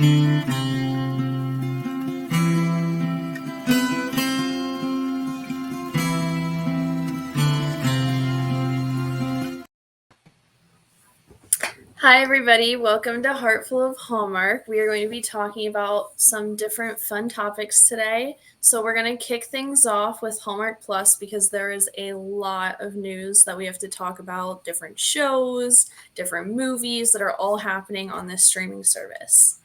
Hi, everybody. Welcome to Heartful of Hallmark. We are going to be talking about some different fun topics today. So, we're going to kick things off with Hallmark Plus because there is a lot of news that we have to talk about, different shows, different movies that are all happening on this streaming service.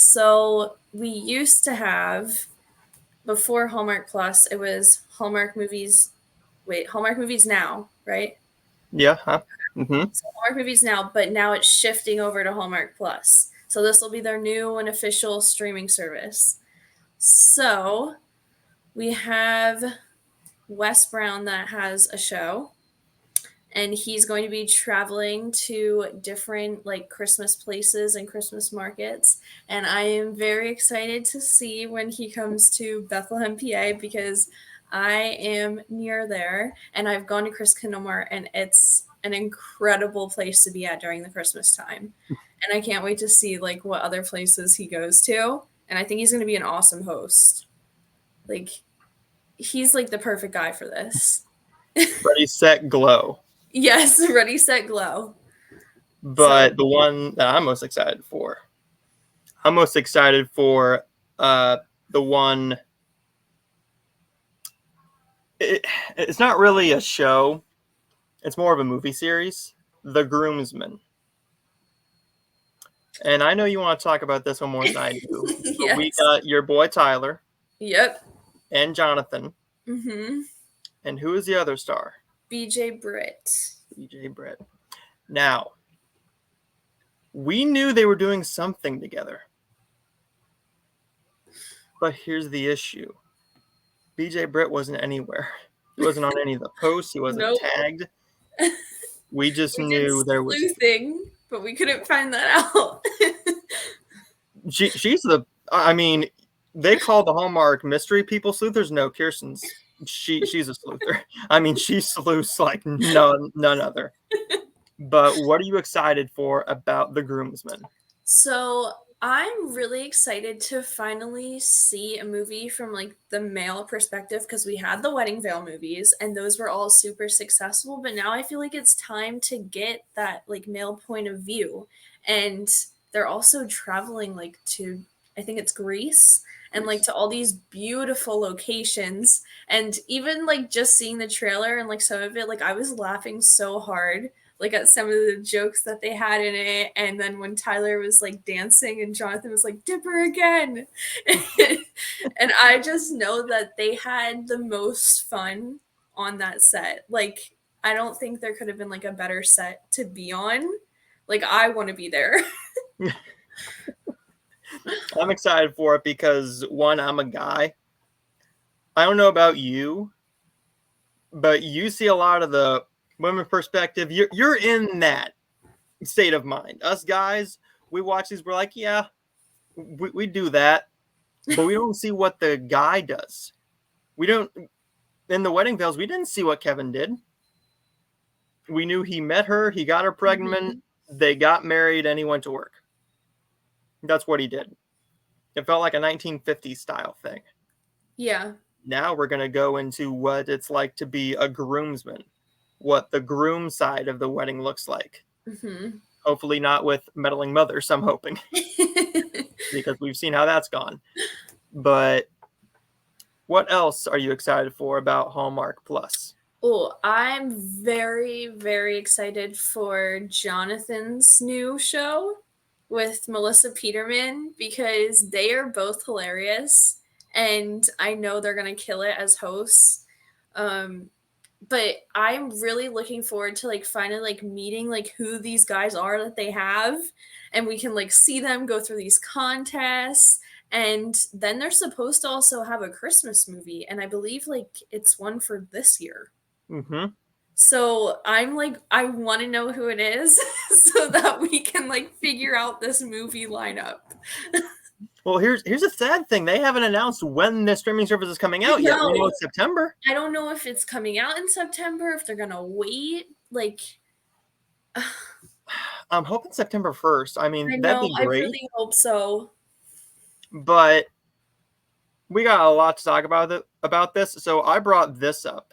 So, we used to have, before Hallmark Plus, it was Hallmark Movies Now, right? Yeah. Huh? Mm-hmm. So Hallmark Movies Now, but now it's shifting over to Hallmark Plus. So this will be their new and official streaming service. So we have Wes Brown that has a show, and he's going to be traveling to different like Christmas places and Christmas markets. And I am very excited to see when he comes to Bethlehem, PA, because I am near there and I've gone to Christmas, and it's an incredible place to be at during the Christmas time. And I can't wait to see like what other places he goes to. And I think he's going to be an awesome host. Like, he's like the perfect guy for this. Ready, set, glow. Yes, ready, set, glow. But the one that I'm most excited for the one. It's not really a show. It's more of a movie series, The Groomsman. And I know you want to talk about this one more than I do. Yes. We got your boy Tyler. Yep. And Jonathan. Mm-hmm. And who is the other star? BJ Britt. BJ Britt. Now, we knew they were doing something together. But here's the issue. BJ Britt wasn't anywhere. He wasn't on any of the posts. He wasn't tagged. We just knew there was sleuthing, but we couldn't find that out. She's the. I mean, they call the Hallmark mystery people sleuthers. No, Kirsten's. She's a sleuther. I mean, she sleuths like none other. But what are you excited for about The Groomsman? So I'm really excited to finally see a movie from like the male perspective, because we had the Wedding Veil movies and those were all super successful, but now I feel like it's time to get that like male point of view. And they're also traveling like to, I think it's Greece, and like to all these beautiful locations. And even like just seeing the trailer and like some of it, like I was laughing so hard like at some of the jokes that they had in it. And then when Tyler was like dancing and Jonathan was like, "Dipper again." And I just know that they had the most fun on that set. Like, I don't think there could have been like a better set to be on. Like, I want to be there. I'm excited for it because, one, I'm a guy. I don't know about you, but you see a lot of the women perspective. You're in that state of mind. Us guys, we watch these, we're like, yeah, we do that, but we don't see what the guy does. We don't. In the Wedding Veils, we didn't see what Kevin did. We knew he met her, he got her pregnant, they got married, and he went to work. That's what he did. It felt like a 1950s style thing. Yeah. Now we're going to go into what it's like to be a groomsman, what the groom side of the wedding looks like. Mm-hmm. Hopefully not with meddling mothers, I'm hoping, because we've seen how that's gone. But what else are you excited for about Hallmark Plus? Oh, I'm very, very excited for Jonathan's new show with Melissa Peterman, because they are both hilarious and I know they're going to kill it as hosts. But I'm really looking forward to like finally like meeting like who these guys are that they have, and we can like see them go through these contests. And then they're supposed to also have a Christmas movie, and I believe like it's one for this year. Mm-hmm. So I'm like, I want to know who it is so that we can like figure out this movie lineup. Well, here's a sad thing. They haven't announced when the streaming service is coming out yet. We know it's September. I don't know if it's coming out in September, if they're going to wait. Like, I'm hoping September 1st. I mean, that'd be great. I really hope so. But we got a lot to talk about this, so I brought this up.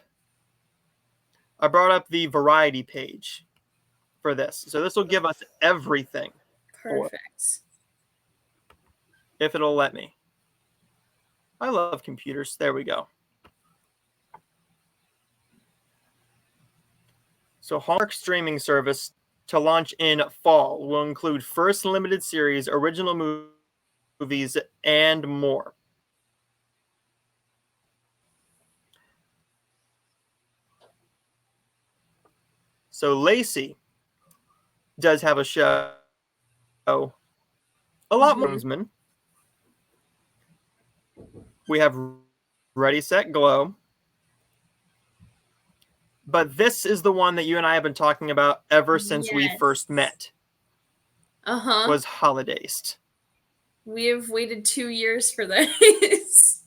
I brought up the variety page for this. So this will give us everything for it, Perfect. if it'll let me. I love computers. There we go. So Hallmark streaming service to launch in fall will include first limited series, original movies, and more. So Lacey does have a show, a lot more. Mm-hmm. We have Ready, Set, Glow. But this is the one that you and I have been talking about ever since we first Yes. met, Uh-huh. was Holidays. We have waited 2 years for this.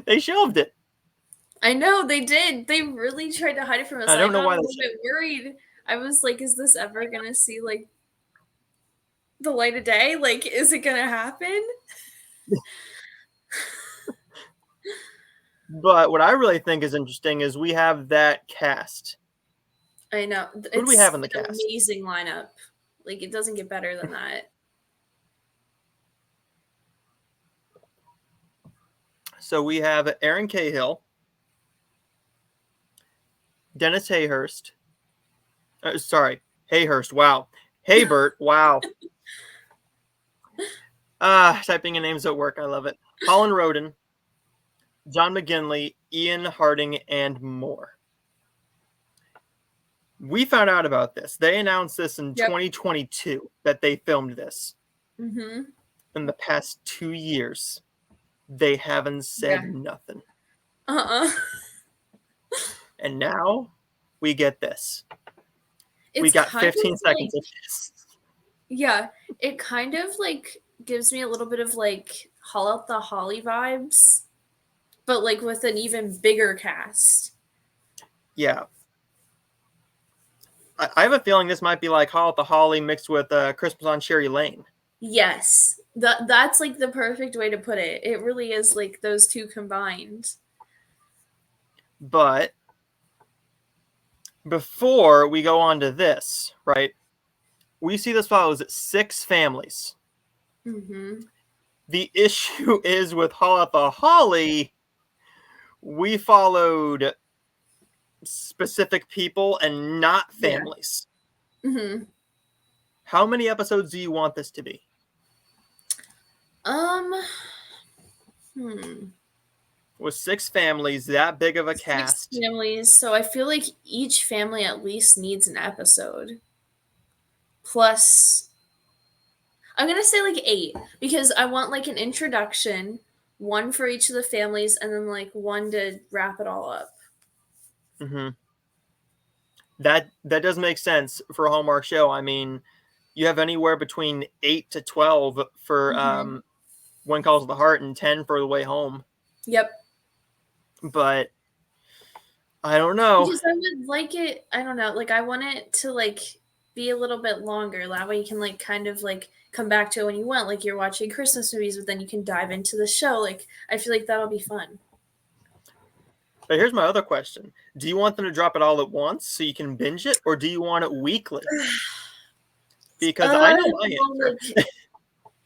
They shelved it. I know they did. They really tried to hide it from us. I I don't know got a why they little bit worried. I was like, is this ever gonna see like the light of day? Like, is it gonna happen? But what I really think is interesting is we have that cast. I know. Who do we have It's in the an cast? amazing lineup. Like, it doesn't get better than that. So we have Aaron Cahill, Dennis Hayhurst. Hayhurst. Wow. Haybert. Wow. Typing in names at work. I love it. Holland Roden, John McGinley, Ian Harding, and more. We found out about this. They announced this in Yep. 2022 that they filmed this. Mm-hmm. In the past 2 years, they haven't said Yeah. nothing. Uh-uh. And now we get this. We It's got kind 15 of seconds like, of this. yeah, it kind of like gives me a little bit of like Hall Out the Holly vibes, but like with an even bigger cast. Yeah. I have a feeling this might be like Hall at the Holly mixed with Christmas on Cherry Lane. Yes. That's like the perfect way to put it. It really is like those two combined. But before we go on to this, right, we see this follows 6 families. Mm-hmm. The issue is with Hall at the Holly, we followed specific people and not Yeah. families. Mm-hmm. How many episodes do you want this to be? Um, hmm. With 6 families, that big of a 6 cast. families, so I feel like each family at least needs an episode. Plus, I'm gonna say like 8 because I want like an introduction, one for each of the families, and then like one to wrap it all up. Mm-hmm. That does make sense for a Hallmark show. I mean, you have anywhere between 8 to 12 for Mm-hmm. One Calls the Heart and 10 for The Way Home. Yep. But I don't know. Because I would like it, I don't know, like I want it to like be a little bit longer. That way you can like kind of like come back to it when you want. Like you're watching Christmas movies, but then you can dive into the show. Like I feel like that'll be fun. But here's my other question. Do you want them to drop it all at once so you can binge it, or do you want it weekly? Because I know my Well, answer.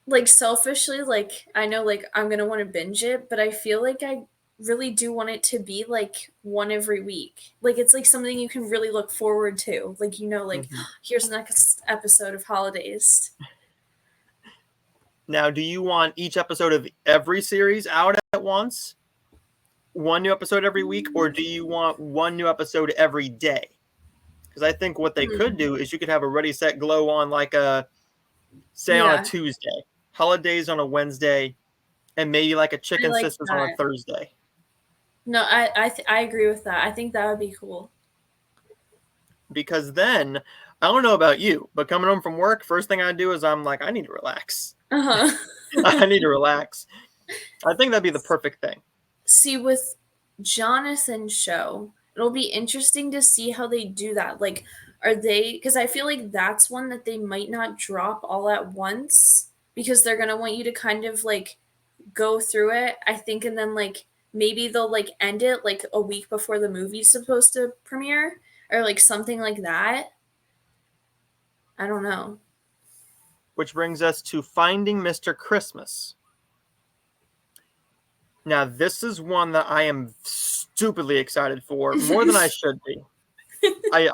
like selfishly, like I know like I'm gonna want to binge it, but I feel like I really do want it to be like one every week. Like it's like something you can really look forward to. Like like Mhm. here's the next episode of Holidays. Now, do you want each episode of every series out at once? One new episode every week, or do you want one new episode every day? Because I think what they could Hmm. do is you could have a Ready, Set, Glow on like say on a Yeah, Tuesday, Holidays on a Wednesday, and maybe like a I Chicken like Sisters on a that. Thursday. No, I agree with that. I think that would be cool. Because then, I don't know about you, but coming home from work, first thing I do is I'm like, I need to relax. Uh-huh. I need to relax. I think that'd be the perfect thing. See, with Jonathan's show, it'll be interesting to see how they do that. Like, Are they, because I feel like that's one that they might not drop all at once because they're going to want you to kind of like go through it, I think, and then like maybe they'll like end it like a week before the movie's supposed to premiere or like something like that. I don't know. Which brings us to Finding Mr. Christmas. Now, this is one that I am stupidly excited for, more than I should be. I,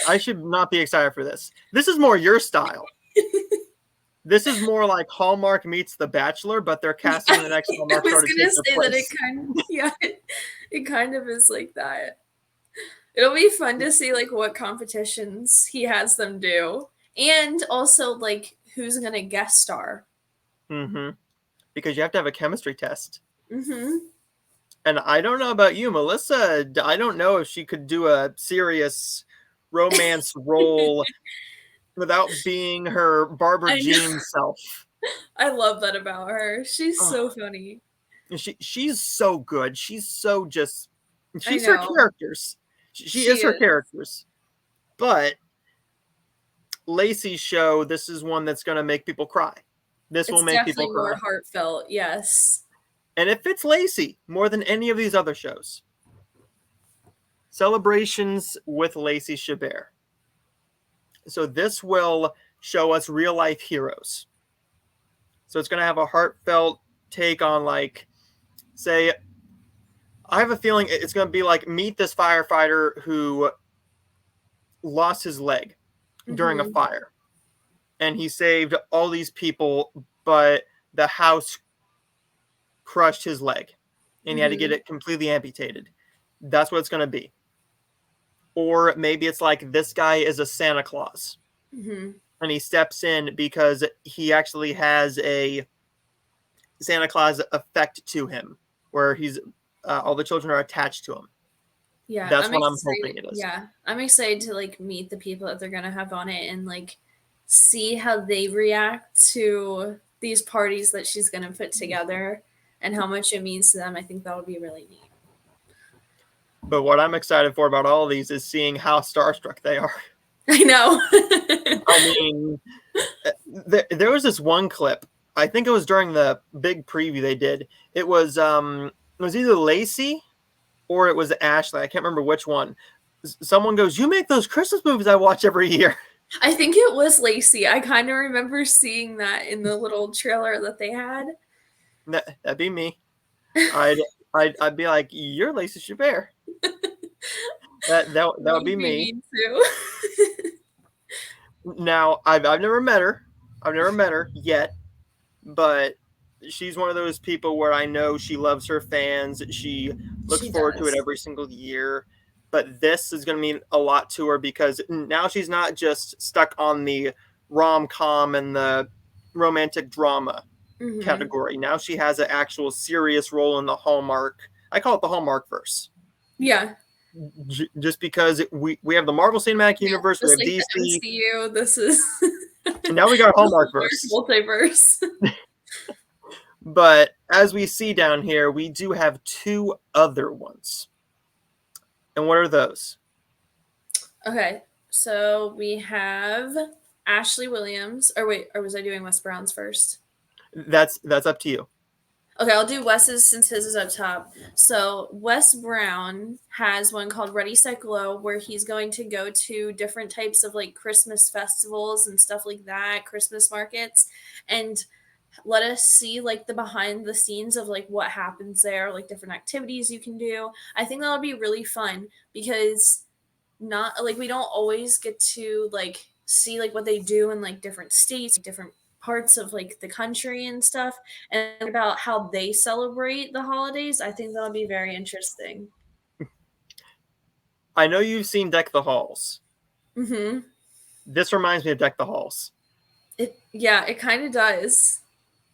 I should not be excited for this. This is more your style. This is more like Hallmark meets The Bachelor, but they're casting the next I Hallmark was star to gonna take their say that place. yeah, it kind of is like that. It'll be fun to see like what competitions he has them do, and also like who's gonna guest star. Mm-hmm. Because you have to have a chemistry test. Mm-hmm. And I don't know about you, Melissa. I don't know if she could do a serious romance role without being her Barbara I know. Jean self. I love that about her. She's Oh, so funny. she's so good. I She's her know. characters. She She is her is. characters. But Lacey's show, this is one that's going to make people cry. This will It's make people definitely more cry. heartfelt. Yes. And it fits Lacey more than any of these other shows. Celebrations with Lacey Chabert. So this will show us real life heroes. So it's going to have a heartfelt take on, like, say, I have a feeling it's going to be like meet this firefighter who lost his leg during a Mm-hmm. fire. And he saved all these people, but the house crushed his leg and he had to get Mm-hmm. it completely amputated. That's what it's going to be. Or maybe it's like this guy is a Santa Claus Mm-hmm. and he steps in because he actually has a Santa Claus effect to him where he's all the children are attached to him. Yeah, That's I'm what I'm hoping excited. it is. Yeah, I'm excited to like meet the people that they're gonna have on it and like see how they react to these parties that she's gonna put together and how much it means to them. I think that'll be really neat. But what I'm excited for about all of these is seeing how starstruck they are. I know. I mean, there was this one clip. I think it was during the big preview they did. It was either Lacey or it was Ashley. I can't remember which one. Someone goes, "You make those Christmas movies I watch every year." I think it was Lacey. I kind of remember seeing that in the little trailer that they had. That'd be me. I'd I'd be like, "You're Lacey Chabert." That would Would be be me. me too. Now I've never met her. I've never met her yet, but she's one of those people where I know she loves her fans. She looks She forward to it does. every single year. But this is going to mean a lot to her because now she's not just stuck on the rom com and the romantic drama Hmm. category. Now she has an actual serious role in the Hallmark. I call it the Hallmark verse. Yeah. Just because we have the Marvel Cinematic Yeah. Universe, we Just have like the DC, MCU, this is and now we got the Hallmark Hallmark verse. multiverse. But as we see down here, we do have two other ones. And what are those? Okay, so we have Ashley Williams. Or wait, or was I doing Wes Brown's first? That's up to you. Okay, I'll do Wes's since his is up top. So Wes Brown has one called Ready Set Glow, where he's going to go to different types of like Christmas festivals and stuff like that, Christmas markets, and let us see like the behind the scenes of like what happens there, like different activities you can do. I think that'll be really fun because not like we don't always get to like see like what they do in like different states, different parts of like the country and stuff, and about how they celebrate the holidays. I think that'll be very interesting. I know you've seen Deck the Halls. Mm-hmm. This reminds me of Deck the Halls. It kind of does.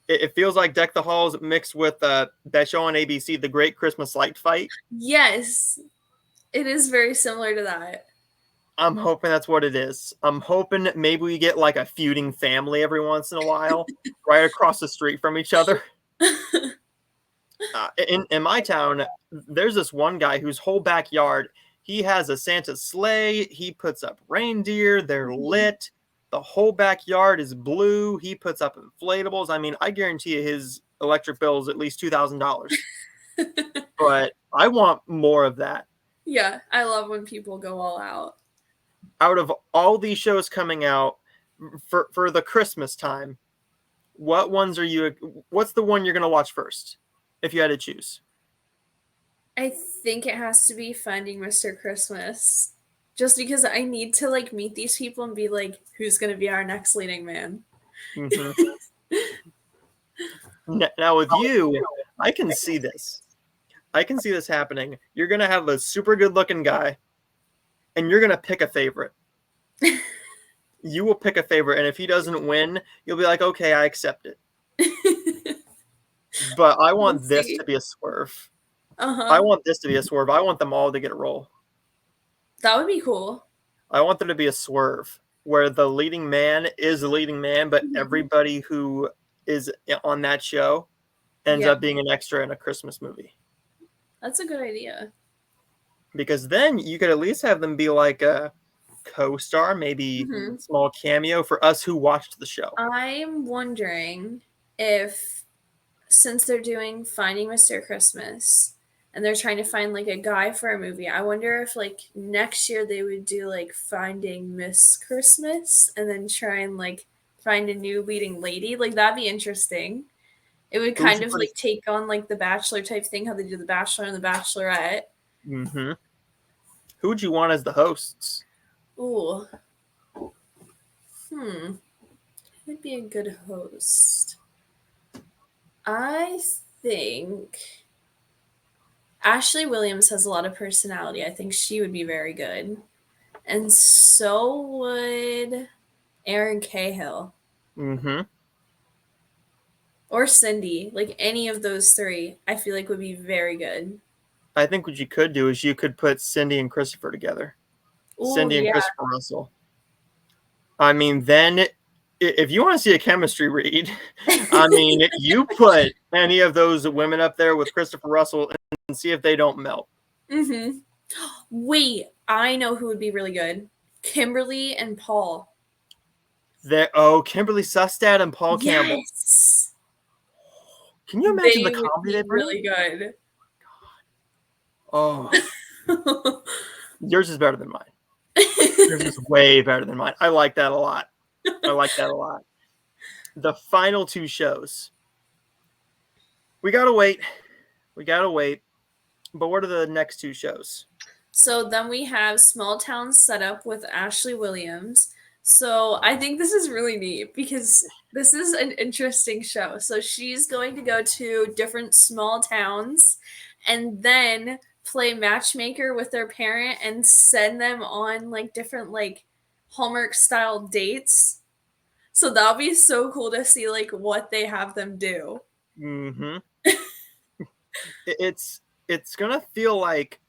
It feels like Deck the Halls mixed with that show on ABC, The Great Christmas Light Fight. Yes, it is very similar to that. I'm hoping that's what it is. I'm hoping maybe we get like a feuding family every once in a while, right across the street from each other. In my town, there's this one guy whose whole backyard He has a Santa sleigh. He puts up reindeer. They're Mhm. lit. The whole backyard is blue. He puts up inflatables. I mean, I guarantee you his electric bill is at least $2,000. But I want more of that. Yeah, I love when people go all out. Out of all these shows coming out for the Christmas time, what's the one you're going to watch first if you had to choose? I think it has to be Finding Mr. Christmas. Just because I need to like meet these people and be like, who's gonna be our next leading man? Mm-hmm. Now with you, I can see this. I can see this happening. You're going to have a super good looking guy and you're going to pick a favorite. You will pick a favorite, and if he doesn't win, you'll be like, okay, I accept it. But I We'll want this to see. be a swerve. I Uh-huh. want this to be a swerve. I want them all to get a role. That would be cool. I want there to be a swerve where the leading man is the leading man, but Mhm. everybody who is on that show ends Yeah, up being an extra in a Christmas movie. that's a good idea. Because then you could at least have them be like a co-star, maybe Mhm. small cameo for us who watched the show. I'm wondering if, since they're doing Finding Mr. Christmas and they're trying to find like a guy for a movie, I wonder if like next year they would do like Finding Miss Christmas and then try and like find a new leading lady. Like that'd be interesting. It would Who would kind you of put as? like take on like the Bachelor type thing, how they do the Bachelor and the Bachelorette. Mm-hmm. Who would you want as the hosts? Ooh, hmm, would be a good host. I think Ashley Williams has a lot of personality. I think she would be very good. And so would Aaron Cahill Mm-hmm. or Cindy. Like any of those three, I feel like would be very good. I think what you could do is you could put Cindy and Christopher together. Ooh, Cindy and yeah. Christopher Russell. I mean, then if you want to see a chemistry read, I mean, you put any of those women up there with Christopher Russell and see if they don't melt. Mm-hmm. Wait, I know who would be really good. Kimberly and Paul. Kimberly Sustad and Paul Campbell. Yes. Can you imagine the They would comedy they be bring? really good. Oh, yours is better than mine. Yours is way better than mine. I like that a lot. I like that a lot. The final two shows. We gotta wait. We gotta wait. But what are the next two shows? So then we have Small Town Setup with Ashley Williams. So I think this is really neat because this is an interesting show. So she's going to go to different small towns and then play matchmaker with their parent and send them on like different like Hallmark style dates. So that'll be so cool to see like what they have them do. Mm-hmm. It's it's gonna feel like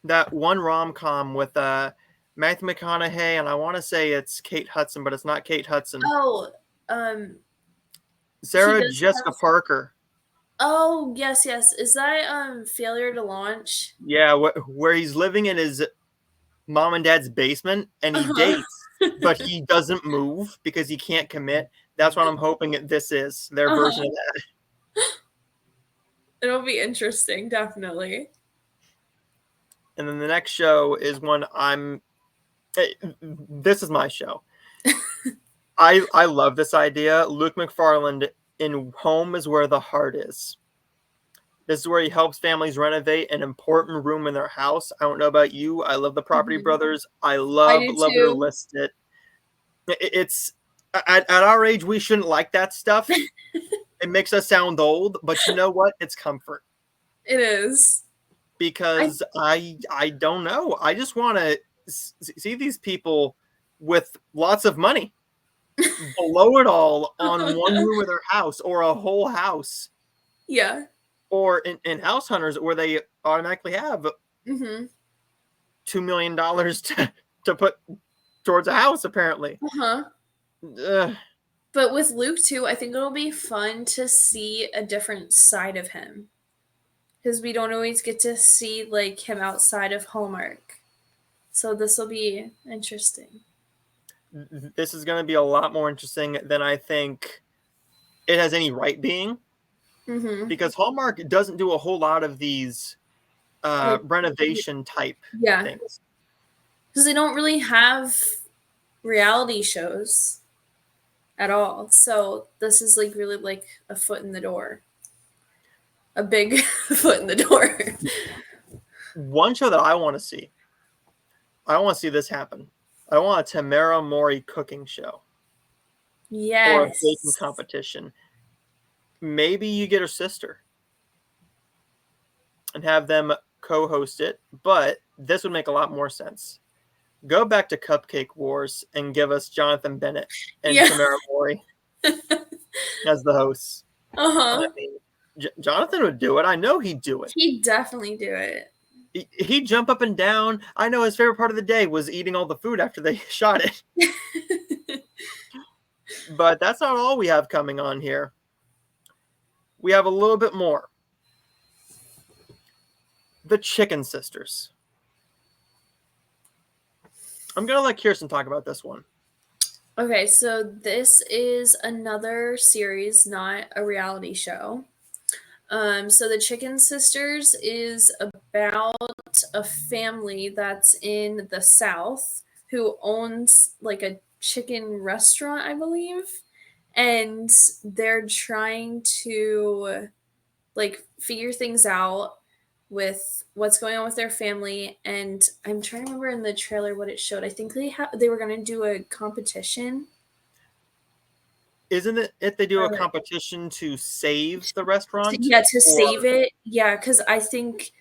that one rom com with Matthew McConaughey, and I want to say it's Kate Hudson, but it's not Kate Hudson. Oh, um he Sarah does Jessica have. Parker. Oh, yes, yes. Is that Failure to Launch? Yeah, where he's living in his mom and dad's basement, and he Uh-huh. dates, but he doesn't move because he can't commit. That's what I'm hoping this is their version Uh-huh. of that. It'll be interesting, definitely. And then the next show is one I'm. This is my show. I love this idea. Luke McFarland in Home is Where the Heart Is. This is where he helps families renovate an important room in their house. I don't know about you. I love the Property Mhm. Brothers. I I love do love their too. list. It's at our age we shouldn't like that stuff. It makes us sound old, but you know what? It's comfort It is. I because I don't know. I just want to see these people with lots of money blow it all on one room of their house or a whole house Yeah. or in House Hunters where they automatically have Mhm. $2 million to put towards a house apparently. Uh-huh. Ugh. But with Luke too, I think it'll be fun to see a different side of him because we don't always get to see like him outside of Hallmark. So this will be interesting. This is going to be a lot more interesting than I think it has any right being, Mm-hmm. because Hallmark doesn't do a whole lot of these Like, renovation type yeah, things. because they don't really have reality shows at all. So this is like really like a foot in the door, a big foot in the door. One show that I want to see this happen. I want a Tamara Mori cooking show or a baking Yes. competition. Maybe you get her sister and have them co-host it, but this would make a lot more sense. Go back to Cupcake Wars and give us Jonathan Bennett and Yeah. Tamara Mori as the hosts. I Uh-huh. mean, Jonathan would do it. I know he'd do it. He'd definitely do it. He'd jump up and down. I know his favorite part of the day was eating all the food after they shot it. But that's not all we have coming on here. We have a little bit more. The Chicken Sisters. I'm going to let Kirsten talk about this one. Okay, so this is another series, not a reality show. So the Chicken Sisters is about a family that's in the South who owns like a chicken restaurant, I believe, and they're trying to like figure things out with what's going on with their family. And I'm trying to remember in the trailer what it showed. I think they were going to do a competition. Isn't it if they do a uh, competition to save the restaurant? yeah, to Or save it. Yeah, because I think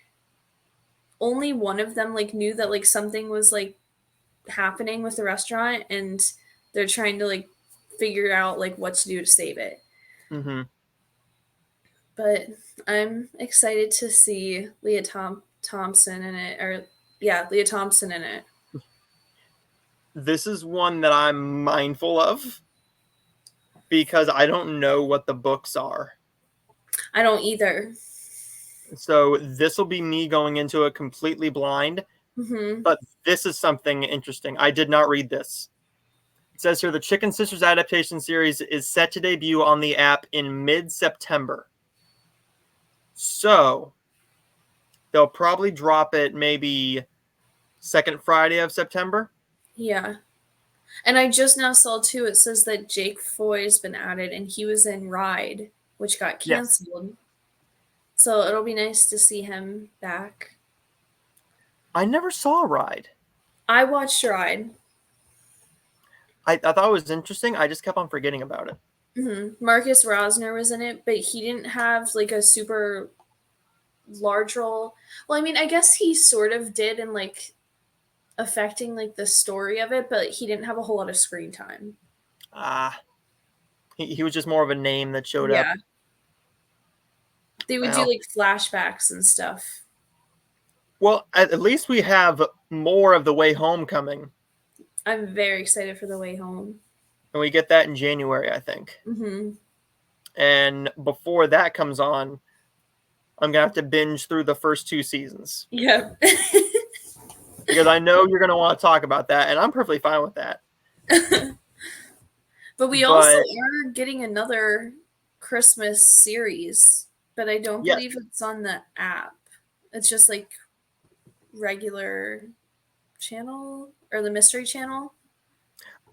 only one of them like knew that like something was like happening with the restaurant, and they're trying to like figure out like what to do to save it. mm-hmm. But I'm excited to see Thompson in it, or yeah, Leah Thompson in it. This is one that I'm mindful of because I don't know what the books are. I don't either. So this will be me going into it completely blind, Hmm. but this is something interesting. I did not read this. It says here the Chicken Sisters adaptation series is set to debut on the app in mid-September. So they'll probably drop it maybe second Friday of September. Yeah. And I just now saw too, it says that Jake Foy's been added and he was in Ride, which got Yes. canceled. So it'll be nice to see him back. I never saw Ride. I watched Ride. I thought it was interesting. I just kept on forgetting about it. Marcus Rosner was in it, but he didn't have like a super large role. Well, I mean, I guess he sort of did in like affecting like the story of it, but he didn't have a whole lot of screen time. Ah, he was just more of a name that showed up. Yeah. They would do Well, like flashbacks and stuff. well, at least we have more of The Way Home coming, I'm very excited for The Way Home. and we get that in January, I think. Mm-hmm. And before that comes on, I'm gonna have to binge through the first two seasons Yep. because I know you're gonna want to talk about that, and I'm perfectly fine with that. But we also But are getting another Christmas series, but I don't yes, believe it's on the app. It's just like regular channel or the mystery channel.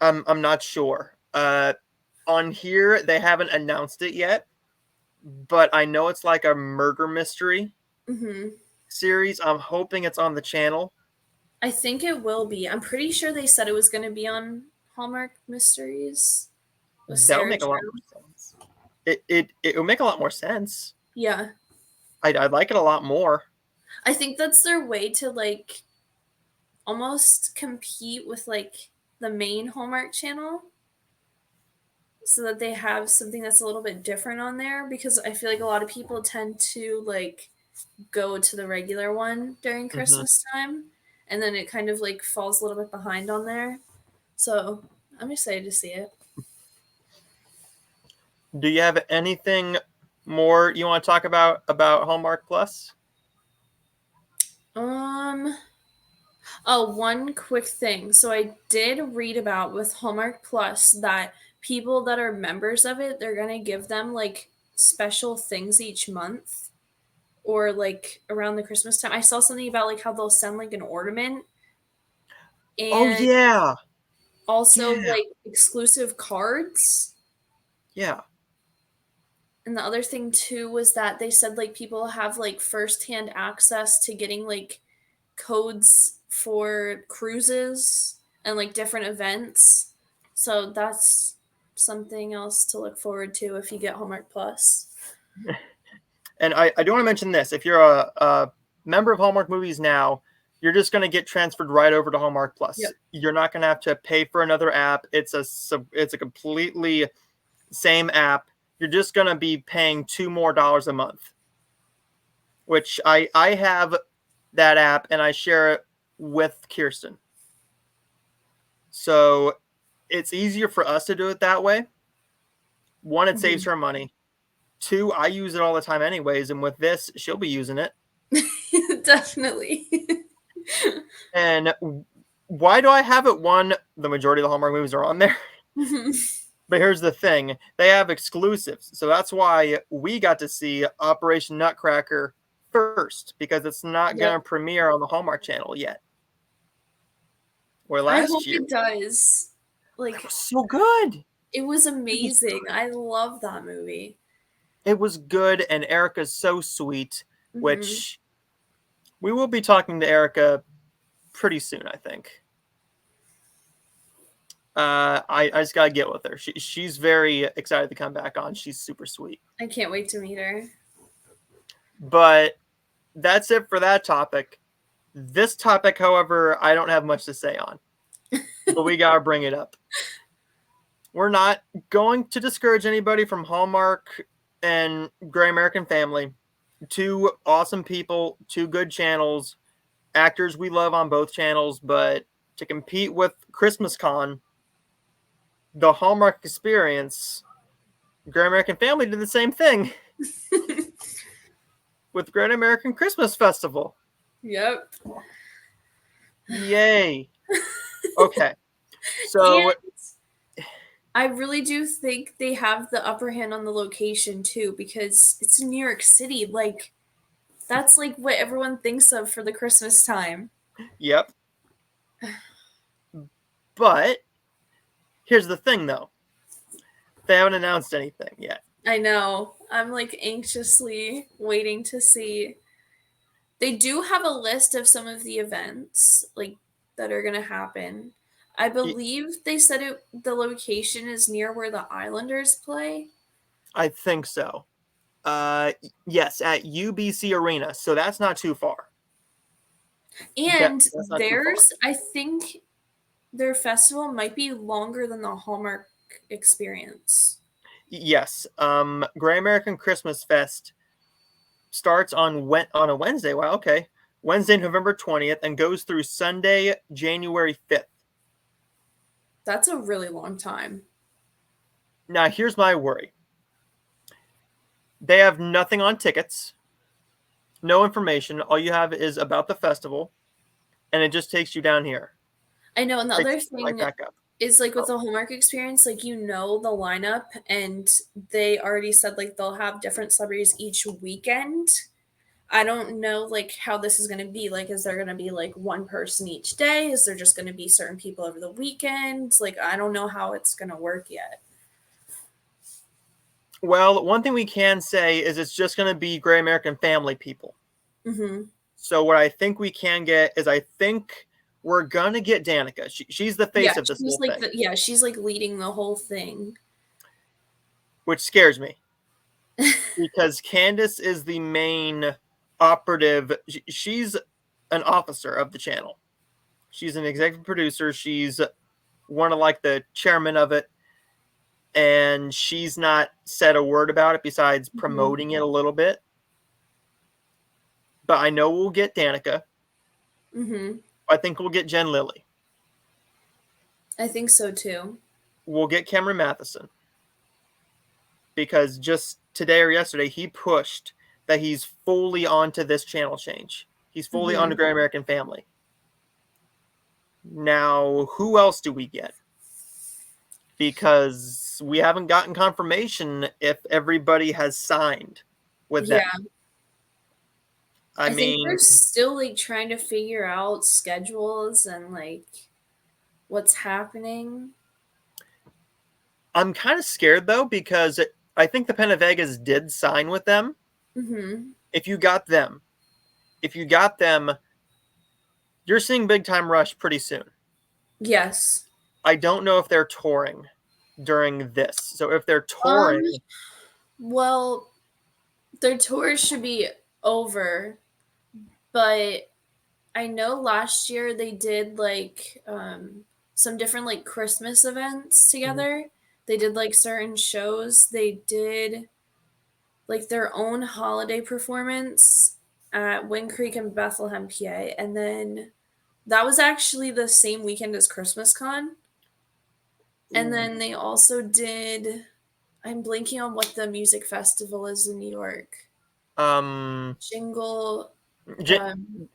I'm not sure. On here they haven't announced it yet, but I know it's like a murder mystery Mm-hmm. series. I'm hoping it's on the channel. I think it will be. I'm pretty sure they said it was going to be on Hallmark Mysteries with That'll Sarah make a lot more True. sense. It will make a lot more sense. Yeah. I'd like it a lot more. I think that's their way to like almost compete with like the main Hallmark channel so that they have something that's a little bit different on there, because I feel like a lot of people tend to like go to the regular one during Hmm. Christmas time, and then it kind of like falls a little bit behind on there. So I'm excited to see it. Do you have anything more you want to talk about Hallmark Plus? Um Oh, one quick thing. So I did read about with Hallmark Plus that people that are members of it, they're gonna give them like special things each month or like around the Christmas time. I saw something about like how they'll send like an ornament Oh and yeah, also yeah, like exclusive cards. yeah. And the other thing too was that they said like people have like firsthand access to getting like codes for cruises and like different events. So that's something else to look forward to if you get Hallmark Plus. And I do want to mention this: if you're a member of Hallmark Movies now, you're just going to get transferred right over to Hallmark Plus. Yep. You're not going to have to pay for another app. It's a completely same app. You're just going to be paying $2 more a month, which I have that app and I share it with Kirsten. So it's easier for us to do it that way. One, it saves Mhm. her money. Two, I use it all the time anyways, and with this, she'll be using it. Definitely. And why do I have it? One, the majority of the Hallmark movies are on there. Mhm. But here's the thing, they have exclusives. So that's why we got to see Operation Nutcracker first, because it's not going to Yep. premiere on the Hallmark Channel yet. Or I last hope year. it does. It was Like, so good. it was It was amazing. I love that movie. it was good, and Erica's so sweet, Hmm. which we will be talking to Erica pretty soon, I think. I just gotta get with her. She's very excited to come back on. She's super sweet. I can't wait to meet her. But that's it for that topic. This topic, however, I don't have much to say on, but we gotta bring it up. We're not going to discourage anybody from Hallmark and Gray American Family. Two awesome people, two good channels, actors we love on both channels, but to compete with Christmas Con, the Hallmark Experience, Great American Family did the same thing with Great American Christmas Festival. Yep. Yay. Okay. So, And I really do think they have the upper hand on the location too, because it's in New York City. Like, that's like what everyone thinks of for the Christmas time. yep. But here's the thing though. They haven't announced anything yet. I know. I'm like anxiously waiting to see. They do have a list of some of the events like that are going to happen. I believe they said the location is near where the Islanders play. I think so. Uh yes, at UBC Arena. So that's not too far. And That's not too far. theirs, I think their festival might be longer than the Hallmark experience. Yes. Gray American Christmas Fest starts on a Wednesday. Wow, okay. Wednesday, November 20th, and goes through Sunday, January 5th. That's a really long time. Now, here's my worry. They have nothing on tickets, no information. All you have is about the festival, and it just takes you down here. I know, and the Takes other you right thing back up. is like with Oh, the Hallmark experience, like you know the lineup, and they already said like they'll have different celebrities each weekend. I don't know like how this is going to be. Like, is there going to be like one person each day? Is there just going to be certain people over the weekend? Like, I don't know how it's going to work yet. well, one thing we can say is it's just going to be Gray American Family people. Hmm. So what I think we can get is I think we're gonna get Danica. She's the Yeah, face of this she's whole like thing, she's like leading the whole thing. which scares me because Candace is the main operative. She's an officer of the channel. She's an executive producer. She's one of like the chairman of it, and she's not said a word about it besides Hmm. promoting it a little bit. But I know we'll get Danica. Hmm. I think we'll get Jen Lilly. I think so too. We'll get Cameron Matheson because just today or yesterday he pushed that he's fully onto this channel change. He's fully on Hmm. to Great American Family. Now, who else do we get? Because we haven't gotten confirmation if everybody has signed with them. Yeah. I I think they're mean, still like trying to figure out schedules and like what's happening. I'm kind of scared though because I think the Pen of Vegas did sign with them. Mhm. If you got them, if you got them, you're seeing Big Time Rush pretty soon. Yes. I don't know if they're touring during this. So if they're Um, touring, well, their tour should be over, but I know last year they did like some different like Christmas events together. They did like certain shows. They did like their own holiday performance at Wind Creek in Bethlehem, PA, and then that was actually the same weekend as Christmas Con. And then they also did, I'm blanking on what the music festival is in New York. um, Jingle, J- um,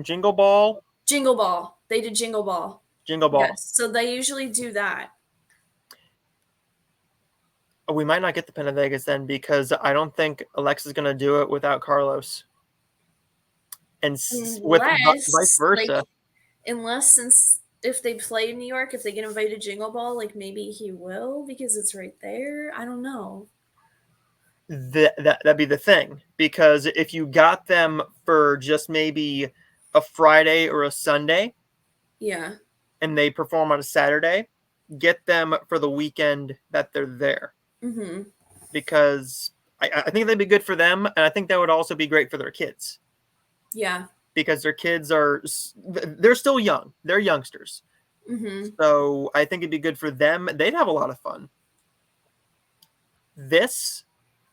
Jingle Ball, Jingle Ball. They did Jingle Ball. Jingle Ball. Yes. So they usually do that. We might not get the Pen of Vegas then because I don't think Alexa's going to do it without Carlos, and with vice Unless, like, versa. unless since if they play in New York, if they get invited to Jingle Ball, like maybe he will because it's right there. I don't know. That'd be the thing because if you got them for just maybe a Friday or a Sunday Yeah. and they perform on a Saturday, get them for the weekend that they're there Mm-hmm. because I think that'd be good for them, and I think that would also be great for their kids Yeah. because their kids they're still young, they're youngsters, Mm-hmm. so I think it'd be good for them. They'd have a lot of fun. This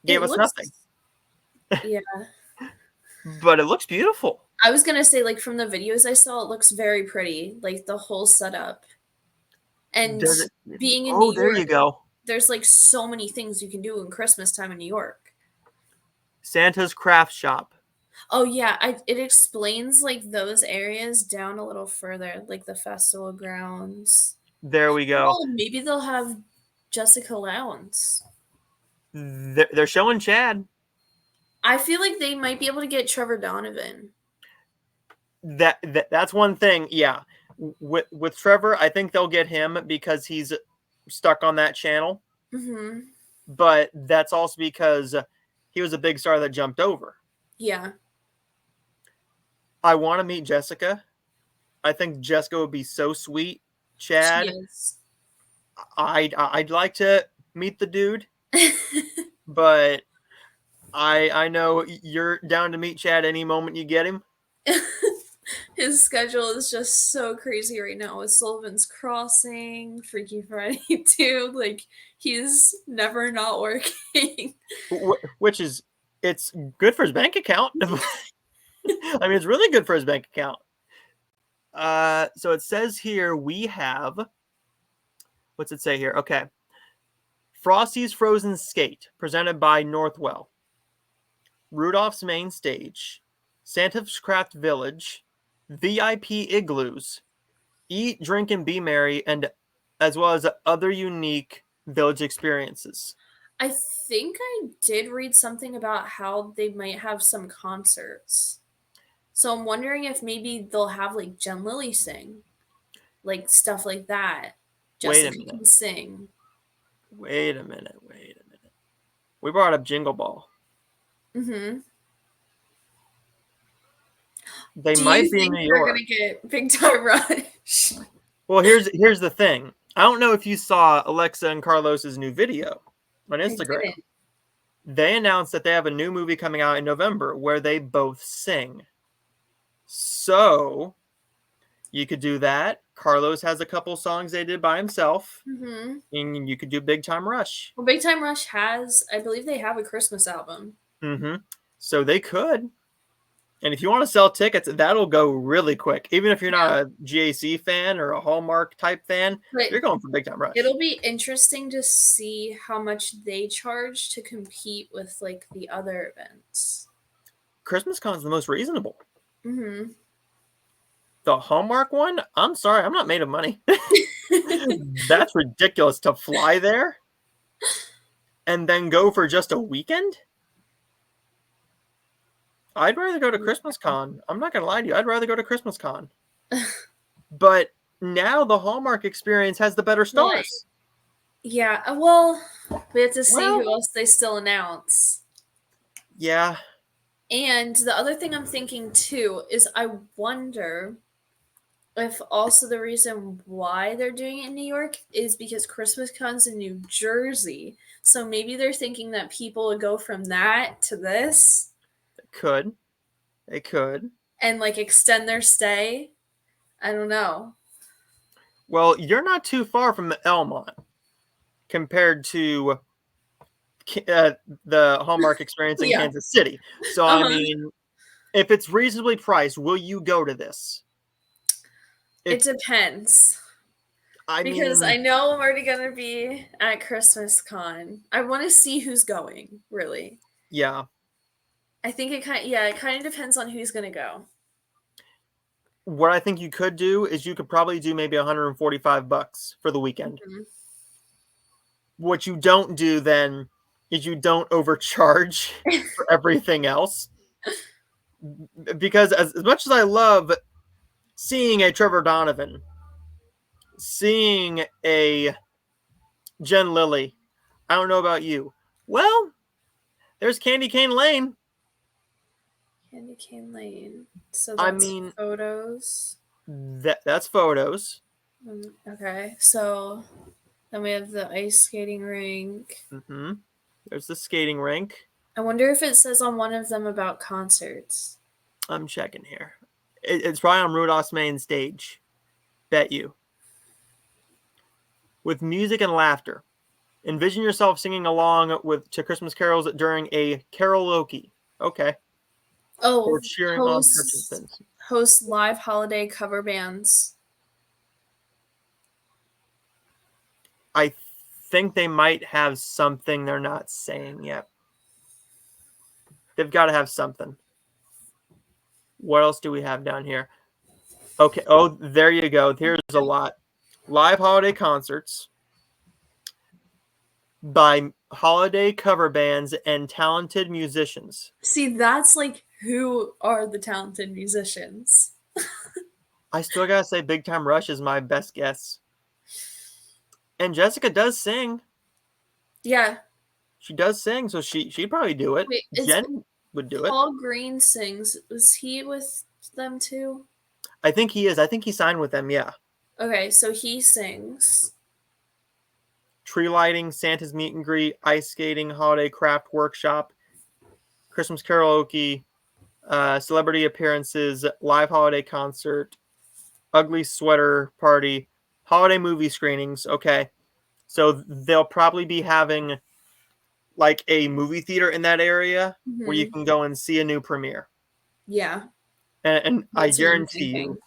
It gave us looks, nothing, yeah. but it looks beautiful. I was gonna say, like, from the videos I saw, it looks very pretty, like the whole setup. And Does it? being in Oh, New there York, you go. there's like so many things you can do in Christmas time in New York. Santa's craft shop. Oh yeah, it explains like those areas down a little further, like the festival grounds. There we go. Oh, maybe they'll have Jessica Lowndes. They're showing Chad. I feel like they might be able to get Trevor Donovan. That's one thing. Yeah, with Trevor, I think they'll get him because he's stuck on that channel. Mm-hmm. But that's also because he was a big star that jumped over. Yeah, I want to meet Jessica. I think Jessica would be so sweet. she Chad, is. I'd like to meet the dude, but I know you're down to meet Chad any moment you get him. His schedule is just so crazy right now with Sullivan's Crossing, Freaky Friday 2. Like, he's never not working. Which is it's good for his bank account. I mean, it's really good for his bank account. So it says here we have what's it say here? Okay, Frosty's Frozen Skate presented by Northwell, Rudolph's Main Stage, Santa's Craft Village, VIP Igloos, Eat, Drink, and Be Merry, and as well as other unique village experiences. I think I did read something about how they might have some concerts. So I'm wondering if maybe they'll have like Jen Lilly sing, like stuff like that. Wait a Jessica minute. can sing. Wait a minute. Wait a minute. We brought up Jingle Ball. Mm-hmm. They Do you might be in think New they're York. gonna get Big Time Rush? Well, here's the thing. I don't know if you saw Alexa and Carlos's new video on I Instagram. didn't. They announced that they have a new movie coming out in November where they both sing. So you could do that. Carlos has a couple songs they did by himself, Mm-hmm. and you could do Big Time Rush. Well, Big Time Rush has, I believe they have a Christmas album. Mm-hmm. So they could. And if you want to sell tickets, that'll go really quick. Even if you're Yeah. not a GAC fan or a Hallmark type fan, But you're going for Big Time Rush. it'll be interesting to see how much they charge to compete with like the other events. Christmas Con is the most reasonable. Mm-hmm. The Hallmark one? I'm sorry, I'm not made of money. That's ridiculous to fly there and then go for just a weekend. I'd rather go to Christmas Con. I'm not gonna lie to you. I'd rather go to Christmas Con. But now the Hallmark experience has the better Right. stars. Yeah, well, we have to see Well, who else they still announce. yeah, And the other thing I'm thinking too is I wonder if also the reason why they're doing it in New York is because Christmas comes in New Jersey. So maybe they're thinking that people would go from that to this it could. It could. and like extend their stay. I don't know. Well, you're not too far from Elmont compared to uh, the Hallmark experience in Yeah. Kansas City. So, I Uh-huh. mean, if it's reasonably priced, will you go to this? It If depends. I Because I mean, know I'm already gonna be at Christmas Con. I want to see who's going, really. yeah. I think it kind of depends on who's gonna go. What I think you could do is you could probably do maybe 145 bucks for the weekend. Mhm. What you don't do then is you don't overcharge for everything else. Because as much as I love seeing a Trevor Donovan, seeing a Jen Lilly, I don't know about you. Well, there's Candy Cane Lane. Candy Cane Lane. So I that's mean, photos. that's photos. Okay, so then we have the ice skating rink. Mm-hmm. There's the skating rink. I wonder if it says on one of them about concerts. I'm checking here. It's probably on Rudolph's main stage. Bet you. With music and laughter. Envision yourself singing along to Christmas carols during a karaoke. Okay. Oh, Or cheering on host participants. host live holiday cover bands. I think they might have something they're not saying yet. They've got to have something. What else do we have down here? Okay. Oh, there you go. Here's a lot. Live holiday concerts by holiday cover bands and talented musicians. See, that's like who are the talented musicians? I still gotta say, Big Time Rush is my best guess. And Jessica does sing. Yeah. She does sing, so she'd probably do it. Wait, is Jen would do it. Paul Green sings? Was he with them too? I think he is. I think he signed with them. Yeah. Okay, so he sings. Tree lighting, Santa's meet and greet, ice skating, holiday craft workshop, Christmas karaoke, celebrity appearances, live holiday concert, ugly sweater party, holiday movie screenings. Okay. So they'll probably be having like a movie theater in that area where you Hmm. can go and see a new premiere. Yeah, And that's what I'm thinking.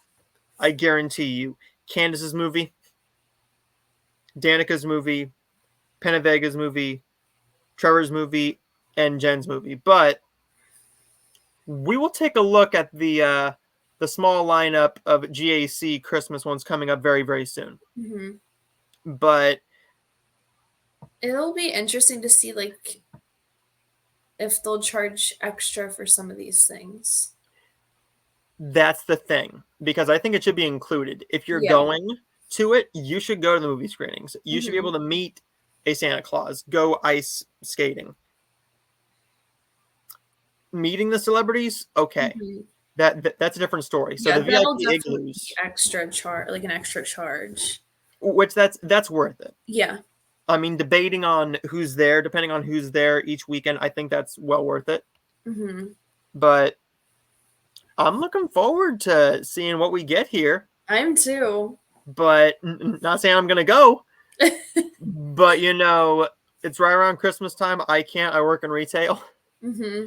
I guarantee you, Candace's movie, Danica's movie, Pennevega's movie, Trevor's movie, and Jen's movie. But we will take a look at the small lineup of GAC Christmas ones coming up very, very soon. Hmm. But It'll be interesting to see like if they'll charge extra for some of these things. that's the thing, because I think it should be included. If you're Yeah. going to it, you should go to the movie screenings. You should be Hmm. able to meet a Santa Claus, go ice skating. Meeting the celebrities, okay. Hmm. That's a different story. So Yeah, the that'll VIP definitely be igloos, extra charge, like an extra charge. which that's worth it. Yeah. I mean, debating on who's there, depending on who's there each weekend, I think that's well worth it. Hmm. But I'm looking forward to seeing what we get here. I'm too. But not saying I'm gonna go. But it's right around Christmas time. I can't. I work in retail. Hmm.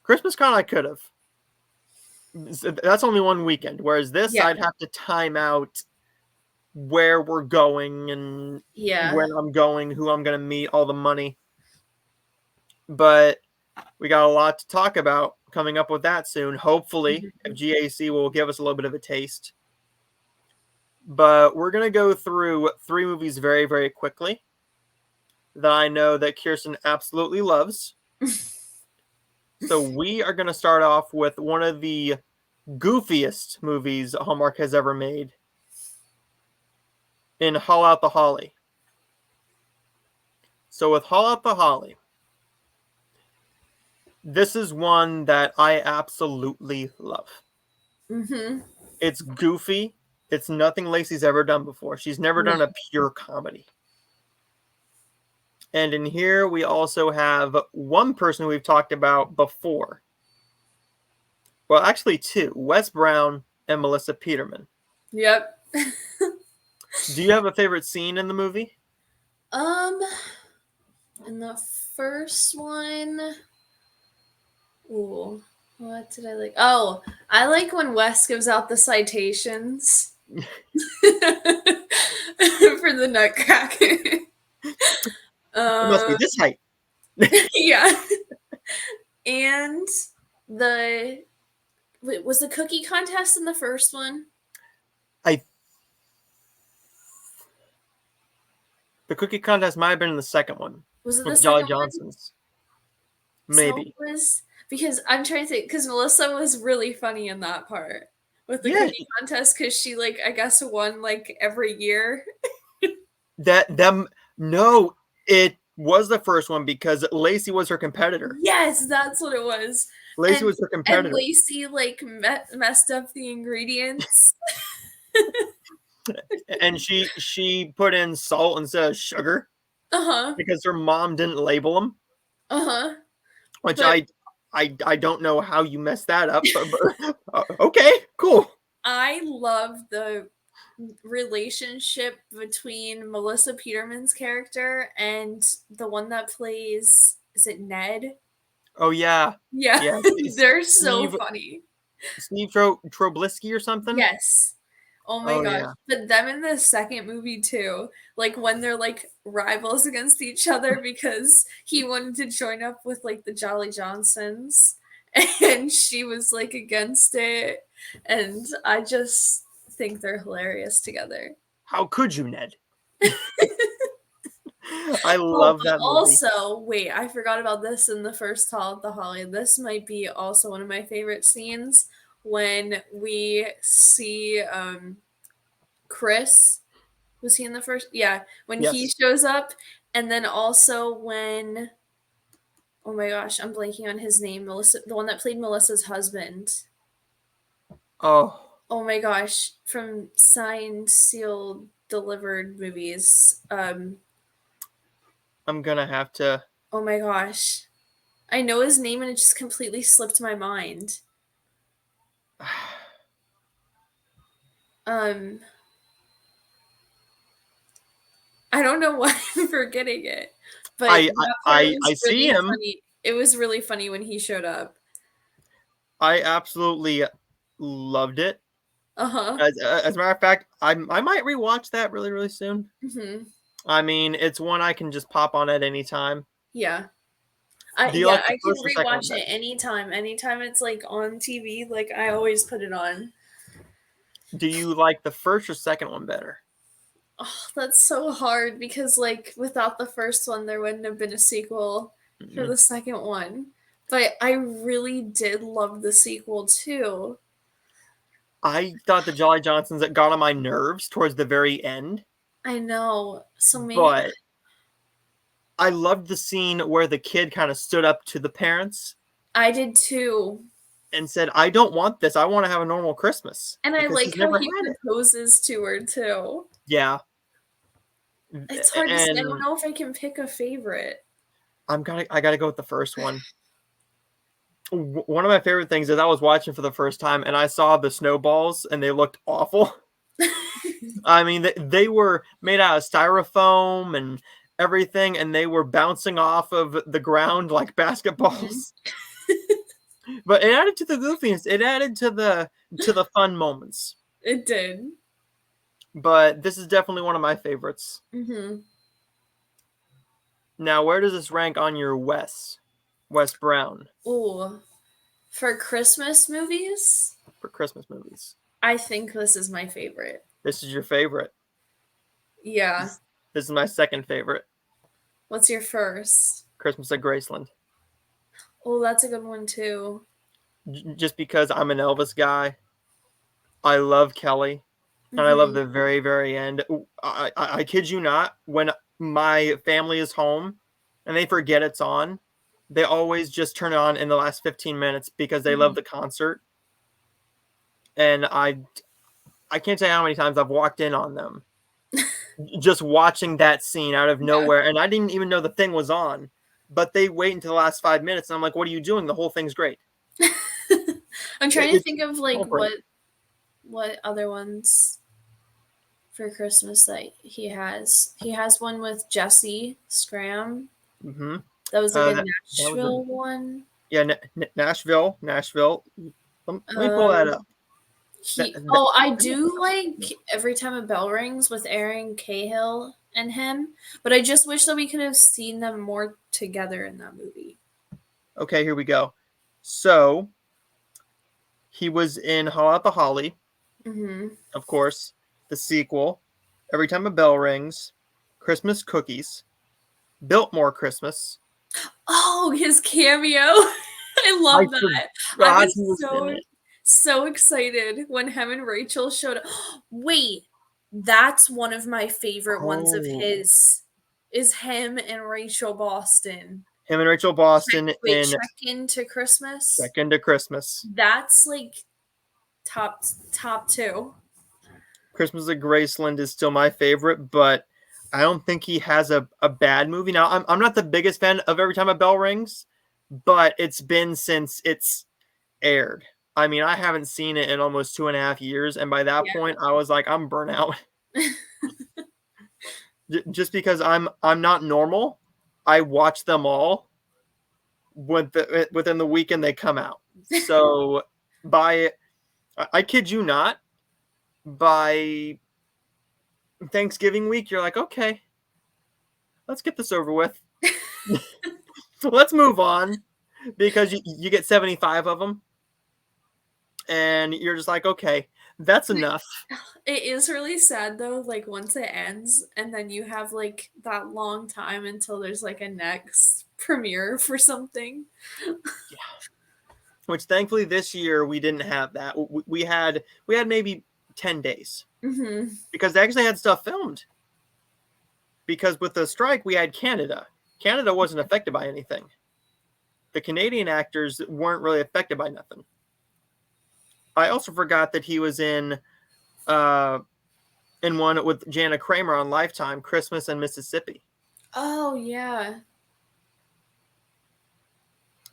Christmas Con, I could have. That's only one weekend. Whereas this, Yeah. I'd have to time out where we're going and Yeah. when I'm going, who I'm going to meet, all the money. But we got a lot to talk about. coming up with that soon. Hopefully, if Mhm. GAC will give us a little bit of a taste. But we're going to go through 3 movies very, very quickly that I know that Kirsten absolutely loves. So we are going to start off with one of the goofiest movies Hallmark has ever made in Haul Out the Holly. So with Haul Out the Holly, this is one that I absolutely love. Mhm. It's goofy. It's nothing Lacey's ever done before. She's never No. done a pure comedy. And in here, we also have one person we've talked about before. Well, actually, 2, Wes Brown and Melissa Peterman. Yep. Do you have a favorite scene in the movie? Um, in the first one, ooh, what did I like? Oh, I like when Wes gives out the citations for the Nutcracker. It must be uh, this height. yeah, and the wait, was the cookie contest in the first one? I The cookie contest might have been in the second one Was it the with Jolly second one? Johnsons. So Maybe. it was because I'm trying to think because Melissa was really funny in that part with the Yeah, cookie contest because she like I guess won like every year. that them. No, it was the first one because Lacey was her competitor. Yes, that's what it was. Lacey And was her and competitor, Lacey like messed up the ingredients. and she put in salt instead of sugar Uh-huh. because her mom didn't label them. Uh-huh. Which But I don't know how you messed that up, but okay, cool. I love the relationship between Melissa Peterman's character and the one that plays is it Ned? Oh yeah, Yeah, yeah. they're so Steve funny. Troblisky or something. Yes. Oh my Oh gosh. yeah. But them in the second movie too, like when they're like rivals against each other because he wanted to join up with like the Jolly Johnsons and she was like against it. And I just think they're hilarious together. How could you, Ned? I Oh, love but that movie. also, wait, I forgot about this in the first Hall at the Holly. This might be also one of my favorite scenes when we see Chris. Was he in the first? Yeah, when he Yes. shows up, and then also when oh my gosh, I'm blanking on his name. Melissa, the one that played Melissa's husband. Oh, Oh my gosh, from signed, sealed, delivered movies. I'm gonna have to. Oh my gosh, I know his name and it just completely slipped my mind. Um, I don't know why I'm forgetting it, but I I that part I, was I see really him. funny. It was really funny when he showed up. I absolutely loved it. Uh-huh. As a matter of fact, I might rewatch that really really soon. Hmm. I mean, it's one I can just pop on at any time. Yeah. Do you Yeah, like the I can first or second one rewatch better? it anytime. Anytime it's like on TV, like I always put it on. Do you like the first or second one better? Oh, that's so hard because like without the first one there wouldn't have been a sequel for Mm-mm. the second one. But I really did love the sequel too. I thought the Jolly Johnsons that got on my nerves towards the very end, I know. So maybe but I loved the scene where the kid kind of stood up to the parents I did too. and said, "I don't want this. I want to have a normal Christmas," And I because he's like how never he had it. proposes to her too. Yeah, It's hard to say. I don't and know if I can pick a favorite. I gotta go with the first one. One of my favorite things is I was watching for the first time and I saw the snowballs and they looked awful. I mean, they were made out of styrofoam and everything, and they were bouncing off of the ground like Mhm. basketballs. But it added to the goofiness. It added to the fun moments. It did. But this is definitely one of my favorites. Hmm. Now, where does this rank on your Wes Brown? Ooh. For Christmas movies, for Christmas movies? I think this is my favorite. This is your favorite. Yeah. This is my second favorite. What's your first? Christmas at Graceland. Oh, that's a good one too. Just because I'm an Elvis guy. I love Kelly, and I love Hmm. the very, very end. I kid you not, when my family is home and they forget it's on, they always just turn it on in the last 15 minutes because they love Hmm. the concert. And I can't tell you how many times I've walked in on them just watching that scene out of Yeah. nowhere, and I didn't even know the thing was on. But they wait until the last 5 minutes, and I'm like, "What are you doing? The whole thing's great." I'm trying to It's think of like all great. what other ones for Christmas that he has. He has one with Jesse Scram. Hmm. That was like a That was a Nashville one. yeah, Nashville. Let me pull that Um, up. he I do like Every Time a Bell Rings with Aaron Cahill and him, but I just wish that we could have seen them more together in that movie. Okay, here we go. So he was in Haul Out the Holly, Hmm. of course, the sequel, Every Time a Bell Rings, Christmas Cookies, Biltmore Christmas. Oh, his cameo. I I love that. I forgot he was was in it. so excited when him and Rachel showed up. Wait, that's one of my favorite ones of Oh, his is him and Rachel Boston. him and Rachel Boston in Check into Christmas. Second to Christmas. That's like top two. Christmas at Graceland is still my favorite, but I don't think he has a bad movie. Now, I'm not the biggest fan of Every Time a Bell Rings, but it's been since it's aired. I mean, I haven't seen it in almost 2.5 years, and by that Yeah. point, I was like, I'm burnt out. Just because I'm not normal, I watch them all within the weekend they come out. So by I kid you not, by Thanksgiving week, you're like, okay, let's get this over with. So let's move on because you get 75 of them, and you're just like, okay, that's enough. It is really sad though, like once it ends and then you have like that long time until there's like a next premiere for something. Which thankfully this year we didn't have that. We had maybe 10 days Hmm. because they actually had stuff filmed. Because with the strike, we had Canada. Canada wasn't affected by anything. The Canadian actors weren't really affected by nothing. I also forgot that he was uh, in one with Jana Kramer on Lifetime, Christmas in Mississippi. Oh yeah.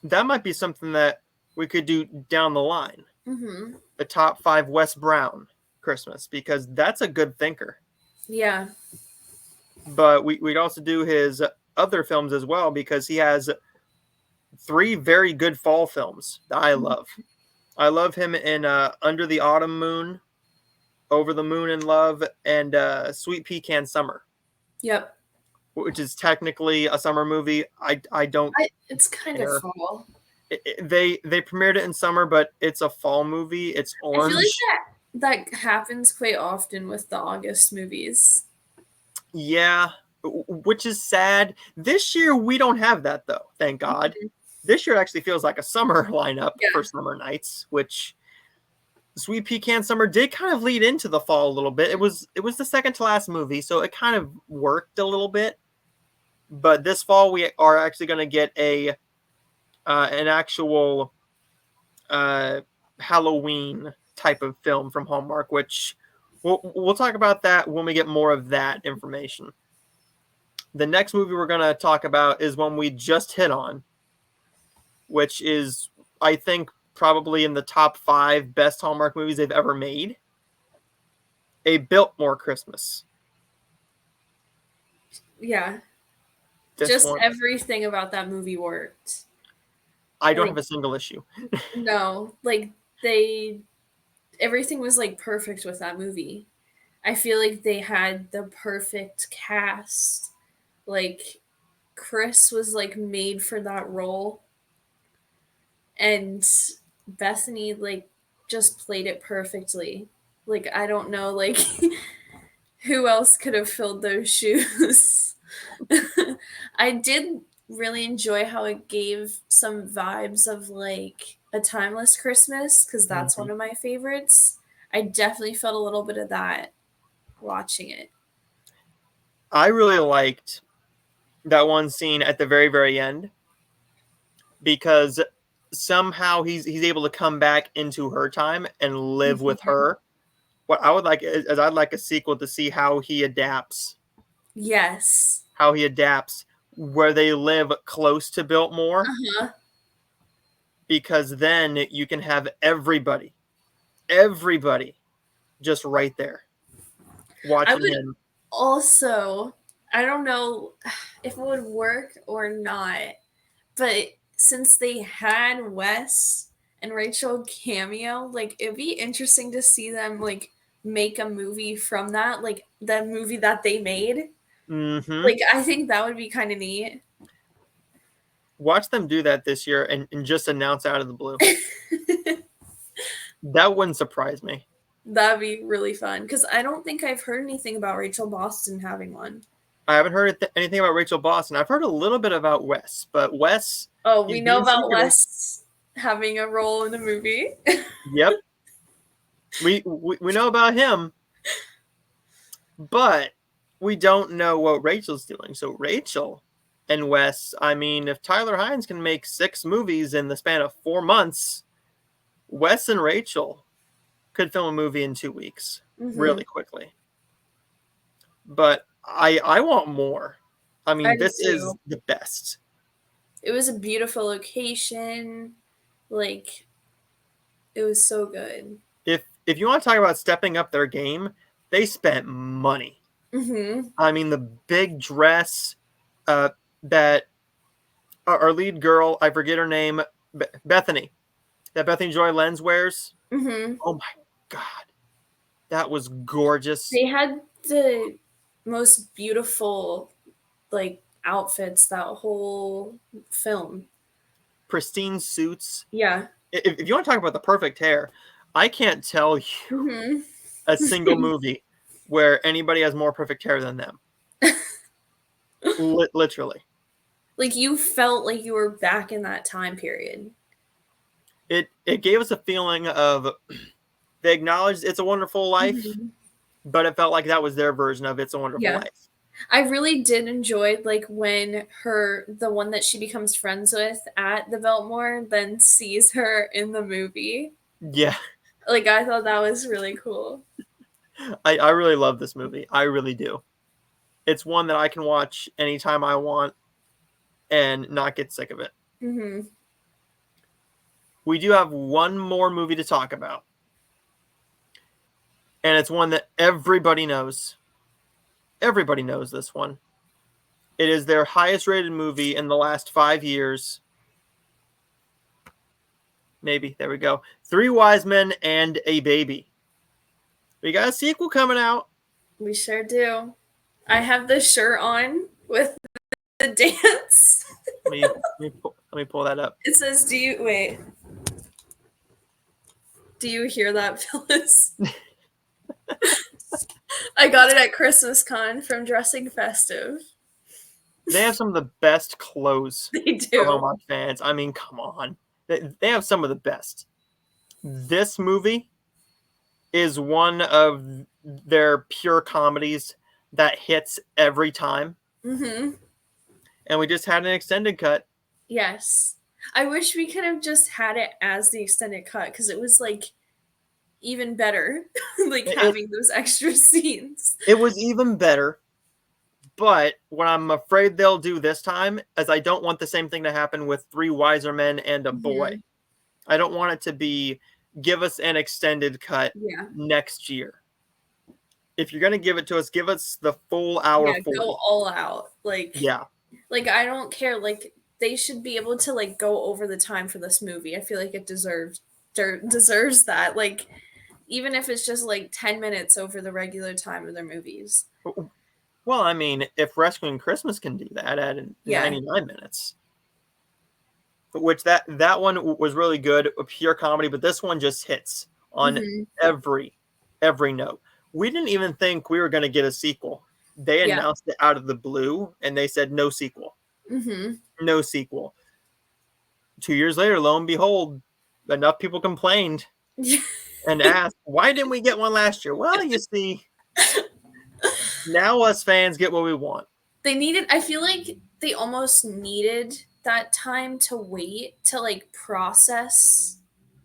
That might be something that we could do down the line. Hmm. The top five Wes Brown Christmas, because that's a good thinker. Yeah. But we'd also do his other films as well because he has three very good fall films that I love. I love him in Under the Autumn Moon, Over the Moon in Love, and Sweet Pecan Summer, Yep. which is technically a summer movie. I don't It's kind of care. fall. They premiered it in summer, but it's a fall movie. It's I feel like orange. that happens quite often with the August movies. Yeah, which is sad. This year we don't have that though. Thank God. Mhm. This year actually feels like a summer lineup for Yeah. summer nights, which Sweet Pecan Summer did kind of lead into the fall a little bit. It was the second to last movie, so it kind of worked a little bit. But this fall we are actually going to get a an actual uh, Halloween type of film from Hallmark, which we'll talk about that when we get more of that information. The next movie we're going to talk about is one we just hit on, which is, I think, probably in the top five best Hallmark movies they've ever made. A Biltmore Christmas. Yeah. This Just one, everything about that movie worked. I don't Like have a single issue. no, like they everything was like perfect with that movie. I feel like they had the perfect cast. Like Chris was like made for that role and Bethany like just played it perfectly. Like I don't know like who else could have filled those shoes. I did really enjoy how it gave some vibes of like a timeless Christmas because that's Mhm. one of my favorites. I definitely felt a little bit of that watching it. I really liked that one scene at the very, very end because somehow he's able to come back into her time and live with Mhm. her. What I would like is I'd like a sequel to see Yes. how he adapts where they live close to Biltmore, Uh-huh. because then you can have everybody just right there I watching would him. also, I don't know if it would work or not, but since they had Wes and Rachel cameo, like it'd be interesting to see them like make a movie from that, like the movie that they made. Hmm. Like I think that would be kind of neat. Watch them do that this year and just announce out of the blue. That wouldn't surprise me. That'd be really fun because I don't think I've heard anything about Rachel Boston having one. I haven't heard anything about Rachel Boston. I've heard a little bit about Wes, but Wes, Oh, he's we know being about secretive. Wes having a role in the movie. Yep, we know about him, but we don't know what Rachel's doing. So Rachel and Wes, I mean, if Tyler Hines can make 6 movies in the span of 4 months, Wes and Rachel could film a movie in 2 weeks, Hmm. really quickly. But I want more. I I mean, do this is too. the best. It was a beautiful location. Like it was so good. If you want to talk about stepping up their game, they spent money. Hmm. I mean, the big dress uh, that our lead girl, I forget her name, Bethany, that Bethany Joy Lenz wears. Hmm. Oh my God, that was gorgeous. They had the most beautiful like outfits that whole film. Pristine suits. Yeah. If you want to talk about the perfect hair, I can't tell you Hmm. a single movie where anybody has more perfect hair than them. Literally. Like you felt like you were back in that time period. It gave us a feeling of they acknowledged It's a Wonderful Life, Hmm. but it felt like that was their version of It's a Wonderful Yeah. Life. I really did enjoy like when the one that she becomes friends with at the Biltmore then sees her in the movie. Yeah, Like I thought that was really cool. I really love this movie. I really do. It's one that I can watch anytime I want and not get sick of it. Hmm. We do have one more movie to talk about, and it's one that everybody knows. Everybody knows this one. It is their highest rated movie in the last 5 years. Maybe. There we go. Three Wise Men and a Baby. We got a sequel coming out. We sure do. I have the shirt on with the dance. Let me pull that up. It says, "Do you wait? Do you hear that, Phyllis?" I got it at Christmas Con from Dressing Festive. They have some of the best clothes They for do. Hallmark fans. I mean, come on. They have some of the best. This movie is one of their pure comedies that hits every time. Hmm. And we just had an extended cut. Yes. I wish we could have just had it as the extended cut because it was like even better, like It, having those extra scenes. it was even better. But what I'm afraid they'll do this time is I don't want the same thing to happen with Three Wiser Men and a Boy. Hmm. I don't want it to be give us an extended cut Yeah. next year. If you're going to give it to us, give us the full hour Yeah. Go 40. all out. Yeah. Like I don't care. Like they should be able to like go over the time for this movie. I feel like it deserves that. Like even if it's just like 10 minutes over the regular time of their movies. Well, I mean, if Rescuing Christmas can do that at Yeah. 99 minutes, which that one was really good, a pure comedy, but this one just hits on Hmm. every every note. We didn't even think we were going to get a sequel. They Yeah. announced it out of the blue, and they said no sequel, Hmm. no sequel. 2 years later, lo and behold, enough people complained and asked, why didn't we get one last year? Well, you see, now us fans get what we want. They needed, I feel like they almost needed that time to wait to like process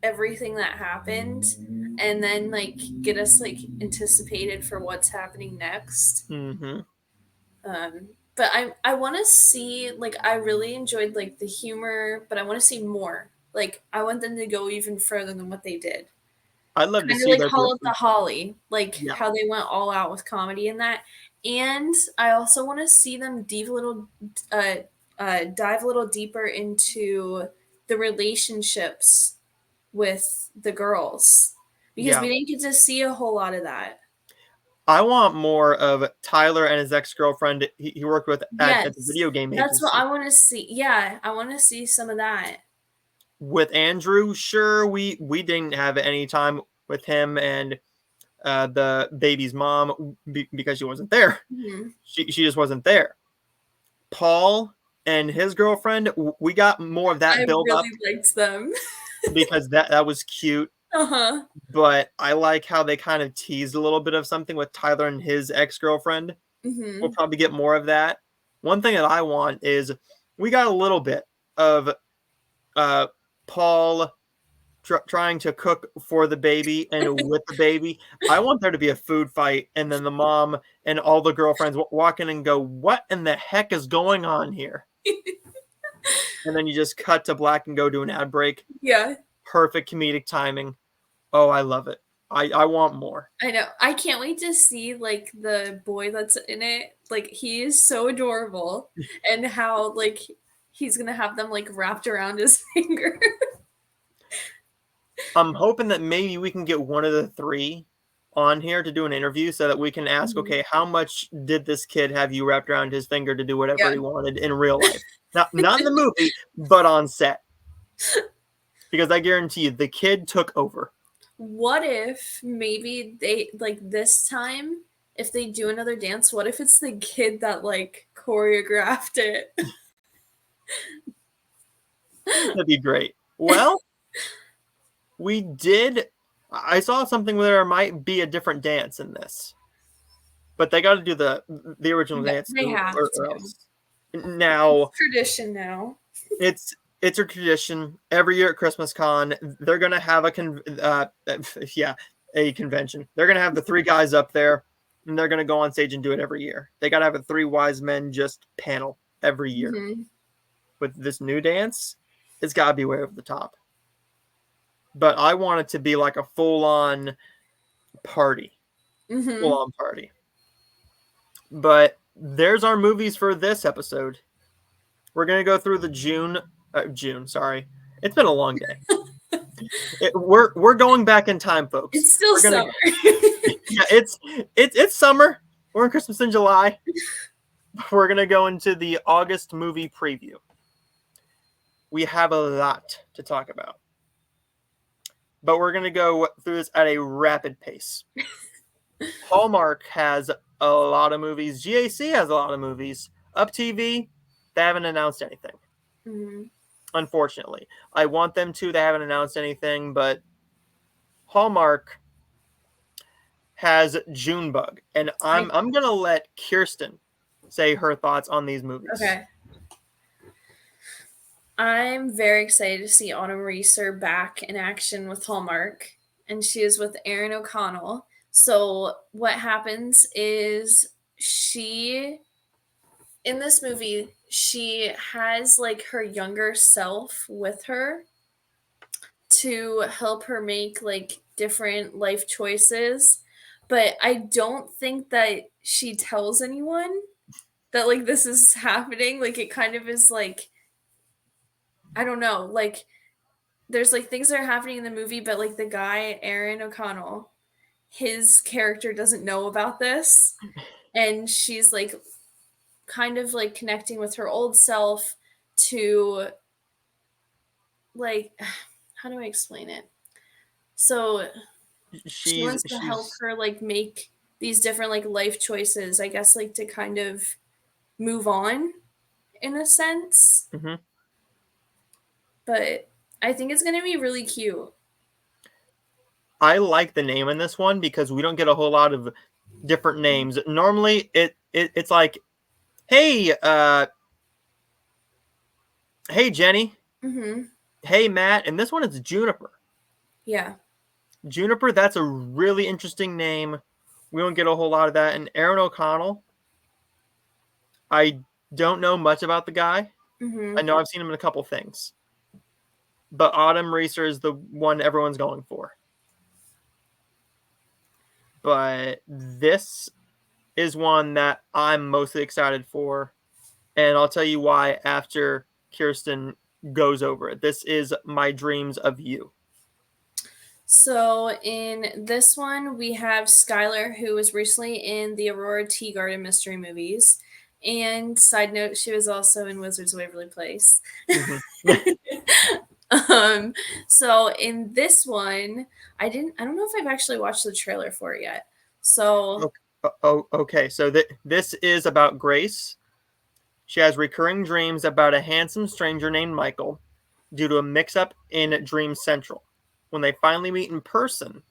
everything that happened and then like get us like anticipated for what's happening next. Hmm. But I want to see, like, I really enjoyed like the humor, but I want to see more. Like I want them to go even further than what they did. I'd love to Kind of see like there be a Hollow the Holly, like yeah, how they went all out with comedy in that. And I also want to see them uh, dive a little deeper into the relationships with the girls because yeah. we didn't get to see a whole lot of that. I want more of Tyler and his ex girlfriend he worked with at the Yes, video game that's what agency. I want to see. Yeah, I want to see some of that. With Andrew, sure, we didn't have any time with him and the baby's mom because she wasn't there. Mhm. She just wasn't there. Paul and his girlfriend, we got more of I that build up really liked them. because that was cute. Uh huh. But I like how they kind of teased a little bit of something with Tyler and his ex girlfriend. We'll Hmm. probably get more of that. One thing that I want is we got a little bit of uh, Paul trying to cook for the baby and with the baby. I want there to be a food fight, and then the mom and all the girlfriends walk in and go, "What in the heck is going on here?" And then you just cut to black and go to an ad break. Yeah, Perfect comedic timing. Oh, I love it. I want more. I know. I can't wait to see like the boy that's in it. Like he is so adorable, and how like he's gonna have them like wrapped around his finger. I'm hoping that maybe we can get one of the three on here to do an interview so that we can ask, Mhm. okay, how much did this kid have you wrapped around his finger to do whatever Yeah. he wanted in real life? Not in the movie, but on set. Because I guarantee you, the kid took over. What if maybe they like this time if they do another dance, what if it's the kid that like choreographed it? That'd be great. Well, we did. I saw something where there might be a different dance in this, but they got to do the original Yeah, dance they too, have or to. else. Now Tradition now. it's a tradition every year at Christmas Con. They're gonna have yeah, a convention. They're gonna have the three guys up there, and they're gonna go on stage and do it every year. They gotta have a three wise men just panel every year. Hmm. With this new dance, it's gotta be way over the top. But I want it to be like a party, full Hmm. on party. But there's our movies for this episode. We're gonna go through the June. Sorry, it's been a long day. We're going back in time, folks. It's still We're gonna summer. yeah, it's summer. We're in Christmas in July. We're gonna go into the August movie preview. We have a lot to talk about, but we're gonna go through this at a rapid pace. Hallmark has a lot of movies. GAC has a lot of movies. Up TV, they haven't announced anything. Mhm. Unfortunately, I want them to. They haven't announced anything, but Hallmark has Junebug, and I'm gonna let Kirsten say her thoughts on these movies. Okay. I'm very excited to see Autumn Reeser back in action with Hallmark, and she is with Erin O'Connell. So what happens is she in this movie she has like her younger self with her to help her make like different life choices, but I don't think that she tells anyone that like this is happening. Like it kind of is like I don't know, like there's like things that are happening in the movie, but like the guy, Aaron O'Connell, his character doesn't know about this. And she's like kind of like connecting with her old self to like, how do I explain it? So she She's wants to help she's her like make these different like life choices, I guess, like to kind of move on in a sense. mhm. But I think it's gonna be really cute. I like the name in this one because we don't get a whole lot of different names. Normally, it's like, hey, hey Jenny, Mm-hmm. hey Matt, and this one is Juniper. Yeah. Juniper, that's a really interesting name. We don't get a whole lot of that. And Aaron O'Connell, I don't know much about the guy. I Mm-hmm. know I've seen him in a couple things, but Autumn Racer is the one everyone's going for. But this is one that I'm mostly excited for, and I'll tell you why after Kirsten goes over it. This is My Dreams of You. So in this one, we have Skylar, who was recently in the Aurora Tea Garden mystery movies. And side note, she was also in Wizards of Waverly Place. Mhm. um, so in this one, I don't know if I've actually watched the trailer for it yet. So Okay. So this is about Grace. She has recurring dreams about a handsome stranger named Michael due to a mix up in Dream Central. When they finally meet in person,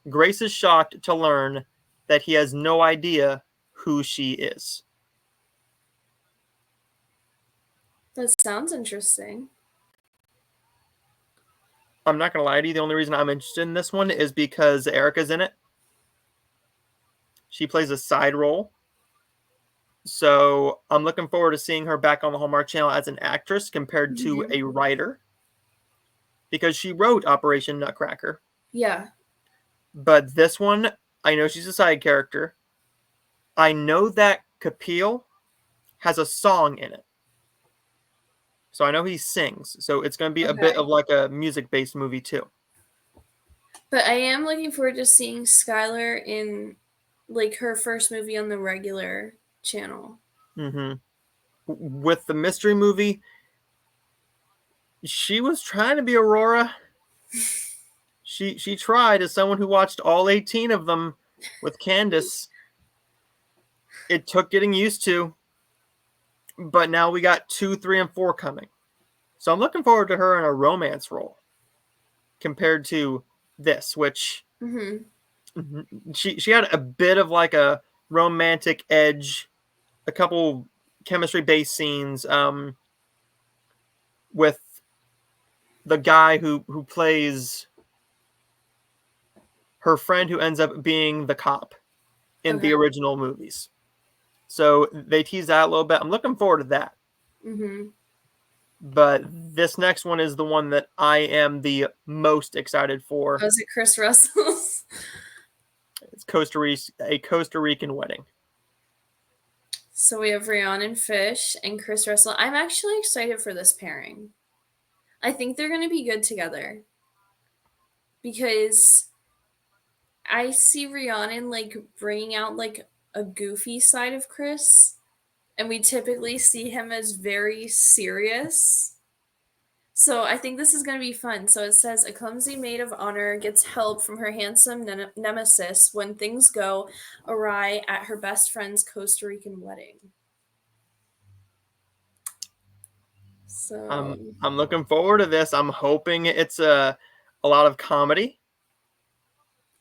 Grace is shocked to learn that he has no idea who she is. that sounds interesting. I'm not going to lie to you, the only reason I'm interested in this one is because Erica's in it. She plays a side role. So I'm looking forward to seeing her back on the Hallmark Channel as an actress compared to Hmm. a writer because she wrote Operation Nutcracker. Yeah. But this one, I know she's a side character. I know that Kapil has a song in it. So I know he sings. So it's going to be a bit Okay. of like a music based movie too. But I am looking forward to seeing Skylar in like her first movie on the regular channel. Hmm. With the mystery movie, she was trying to be Aurora. She tried as someone who watched all 18 of them with Candace. It took getting used to, but now we got 2, 3, and 4 coming. So I'm looking forward to her in a romance role compared to this, which Hmm. she had a bit of like a romantic edge, a couple chemistry based scenes with the guy who plays her friend who ends up being the cop in Okay. the original movies. So they tease that a little bit. I'm looking forward to that. Hmm. But this next one is the one that I am the most excited for. Was it Chris Russell's? It's a Costa Rican wedding. So we have Rhiannon Fish and Chris Russell. I'm actually excited for this pairing. I think they're going to be good together because I see Rhiannon like bringing out like a goofy side of Chris, and we typically see him as very serious. So I think this is going to be fun. So it says a clumsy maid of honor gets help from her handsome nemesis when things go awry at her best friend's Costa Rican wedding. So I'm looking forward to this. I'm hoping it's a lot of comedy.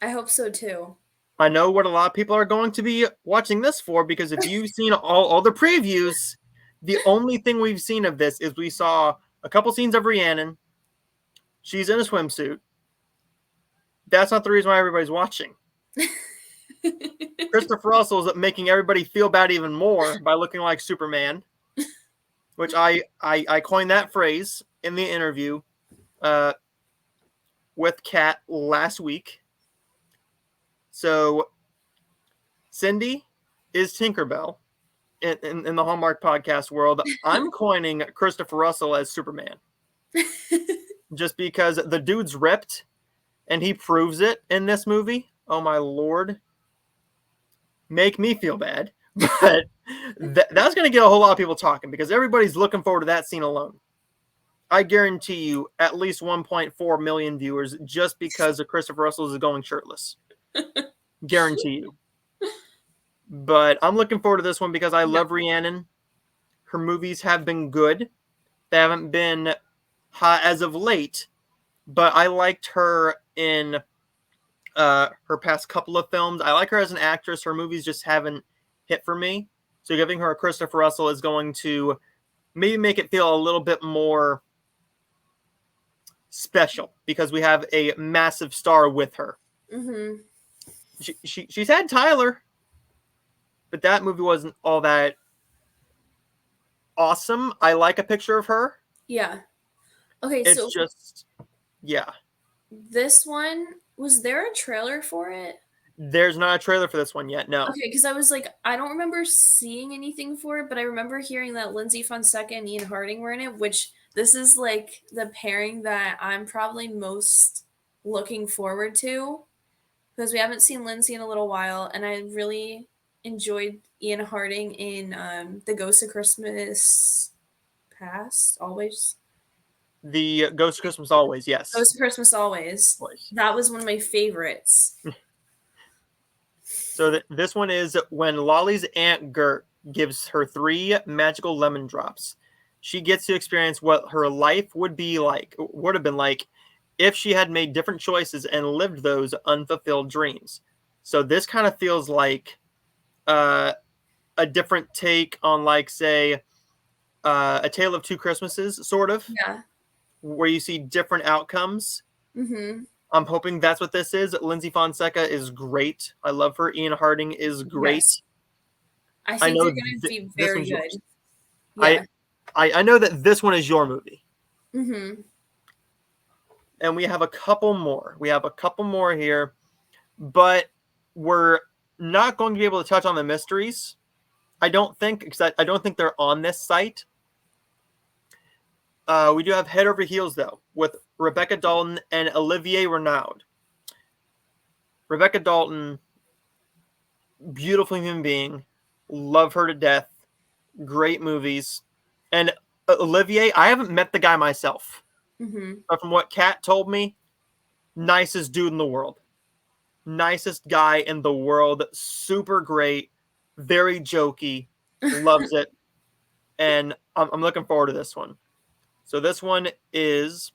I hope so too. I know what a lot of people are going to be watching this for because if you've seen all the previews, the only thing we've seen of this is we saw a couple scenes of Rhiannon. She's in a swimsuit. That's not the reason why everybody's watching. Christopher Russell's making everybody feel bad even more by looking like Superman, which I coined that phrase in the interview uh, with Kat last week. So Cindy is Tinkerbell in the Hallmark podcast world. I'm coining Christopher Russell as Superman just because the dude's ripped and he proves it in this movie. Oh my lord. Make me feel bad. But that's going to get a whole lot of people talking because everybody's looking forward to that scene alone. I guarantee you at least 1.4 million viewers just because of Christopher Russell is going shirtless. Guarantee you. But I'm looking forward to this one because I Yeah. love Rhiannon. Her movies have been good. They haven't been hot as of late, but I liked her in her past couple of films. I like her as an actress. Her movies just haven't hit for me. So giving her a Christopher Russell is going to maybe make it feel a little bit more special because we have a massive star with her. Mm-hmm. She's had Tyler, but that movie wasn't all that awesome. I like a picture of her. Yeah. Okay, It's so just, yeah. this one, was there a trailer for it? There's not a trailer for this one yet. No. Okay, because I was like, I don't remember seeing anything for it, but I remember hearing that Lindsay Fonseca and Ian Harding were in it, which this is like the pairing that I'm probably most looking forward to because we haven't seen Lindsay in a little while, and I really enjoyed Ian Harding in The Ghost of Christmas Past, always. The Ghost of Christmas Always, yes. Ghost of Christmas Always. Always. That was one of my favorites. So this one is when Lolly's Aunt Gert gives her 3 magical lemon drops. She gets to experience what her life would have been like if she had made different choices and lived those unfulfilled dreams. So this kind of feels like uh, a different take on, like, say, A Tale of Two Christmases, sort of, Yeah. where you see different outcomes. Mm-hmm. I'm hoping that's what this is. Lindsay Fonseca is great. I love her. Ian Harding is Yes. great. I I think know they're going to be this very one's yours. good. I, Yeah. I know that this one is your movie. Mm-hmm. And we have a couple more. We have a couple more here, but we're not going to be able to touch on the mysteries. I don't think, because I don't think they're on this site. We do have Head Over Heels, though, with Rebecca Dalton and Olivier Renaud. Rebecca Dalton, beautiful human being, love her to death, great movies. And Olivier, I haven't met the guy myself, Mm-hmm. but from what Kat told me, nicest dude in the world. Nicest guy in the world, super great, very jokey, loves it. And I'm looking forward to this one. So this one is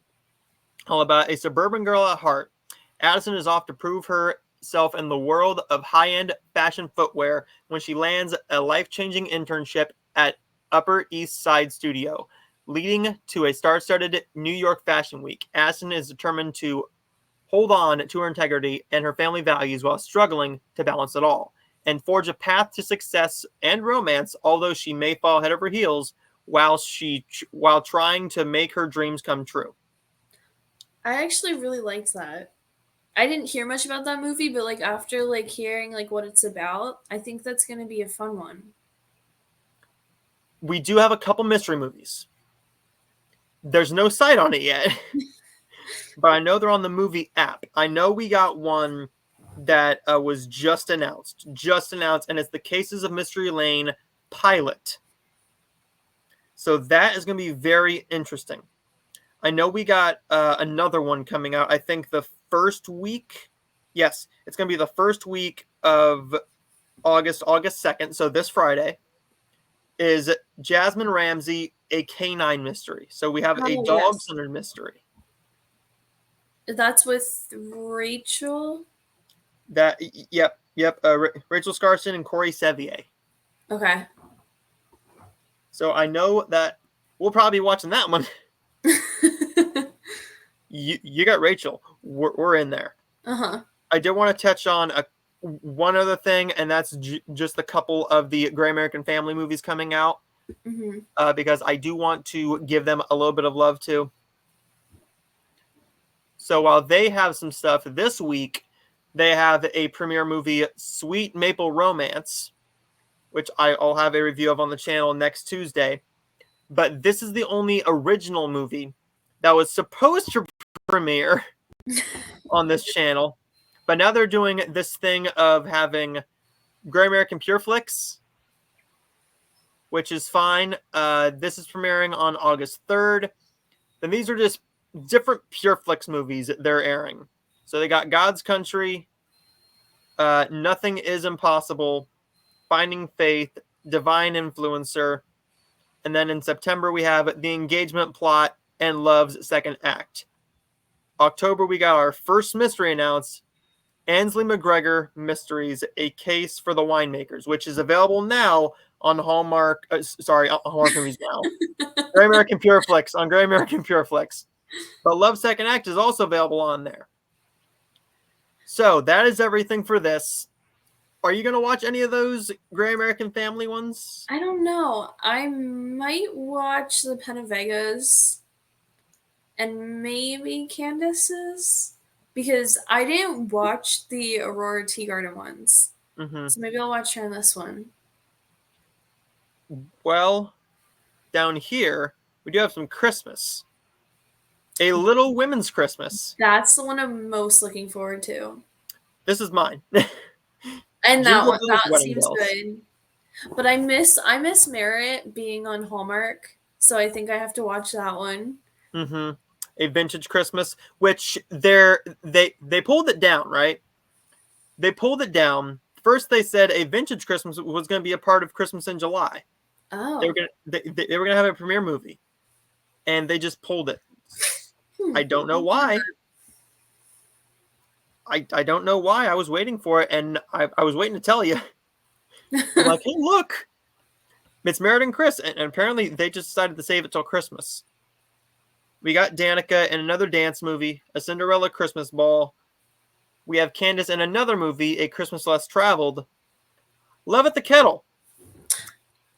all about a suburban girl at heart. Addison is off to prove herself in the world of high-end fashion footwear when she lands a life-changing internship at Upper East Side Studio, leading to a star-studded New York Fashion Week. Addison is determined to hold on to her integrity and her family values while struggling to balance it all, and forge a path to success and romance, although she may fall head over heels while trying to make her dreams come true. I actually really liked that. I didn't hear much about that movie, but like after like hearing like what it's about, I think that's going to be a fun one. We do have a couple mystery movies. There's no site on it yet, but I know they're on the movie app. I know we got one that was just announced, and it's the Cases of Mystery Lane pilot. So that is going to be very interesting. I know we got another one coming out. I think the first week. Yes, it's going to be the first week of August 2nd. So this Friday is Jasmine Ramsey, a canine mystery. So we have a Oh, yes. dog-centered mystery. That's with Rachel. Yep. Rachel Scarson and Corey Sevier. Okay. So I know that we'll probably be watching that one. You got Rachel. We're in there. Uh-huh. I did want to touch on one other thing, and that's just a couple of the Gray American Family movies coming out, Mm-hmm. because I do want to give them a little bit of love too. So while they have some stuff this week, they have a premiere movie, Sweet Maple Romance, which I'll have a review of on the channel next Tuesday. But this is the only original movie that was supposed to premiere on this channel. But now they're doing this thing of having Gray American Pure Flicks, which is fine. This is premiering on August 3rd. And these are just different Pure Flix movies that they're airing. So they got God's Country, Nothing is Impossible, Finding Faith, Divine Influencer, and then in September we have The Engagement Plot and Love's Second Act. October we got our first mystery announced, Ansley McGregor Mysteries: A Case for the Winemakers, which is available now on Hallmark. Hallmark Movies Now. Great American Pure Flix on Great American Pure Flix. But Love's Second Act is also available on there. So that is everything for this. Are you going to watch any of those Great American Family ones? I don't know. I might watch the Pennevegas and maybe Candace's because I didn't watch the Aurora Tea Garden ones. Mm-hmm. So maybe I'll watch her on this one. Well, down here, we do have some Christmas. A Little Women's Christmas. That's the one I'm most looking forward to. This is mine. And Jingle that Bells, Wedding seems Bells. good. But I miss Merritt being on Hallmark, so I think I have to watch that one. Mm-hmm. A Vintage Christmas, which they pulled it down, right? They pulled it down. First, they said A Vintage Christmas was going to be a part of Christmas in July. Oh. They were going to have a premiere movie, and they just pulled it. I don't know why. I don't know why. I was waiting for it, and I was waiting to tell you. I'm like, hey, look, it's Merritt and Chris, and apparently they just decided to save it till Christmas. We got Danica in another dance movie, A Cinderella Christmas Ball. We have Candace in another movie, A Christmas Less Traveled. Love at the Kettle.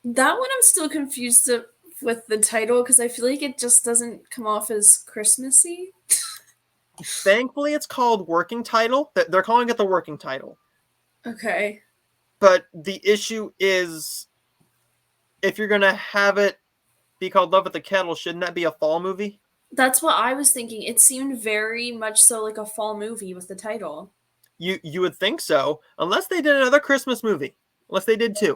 That one I'm still confused with the title because I feel like it just doesn't come off as Christmassy. Thankfully, it's called Working Title. They're calling it the Working Title. Okay. But the issue is, if you're going to have it be called Love at the Kettle, shouldn't that be a fall movie? That's what I was thinking. It seemed very much so like a fall movie with the title. You would think so, unless they did another Christmas movie. Unless they did two.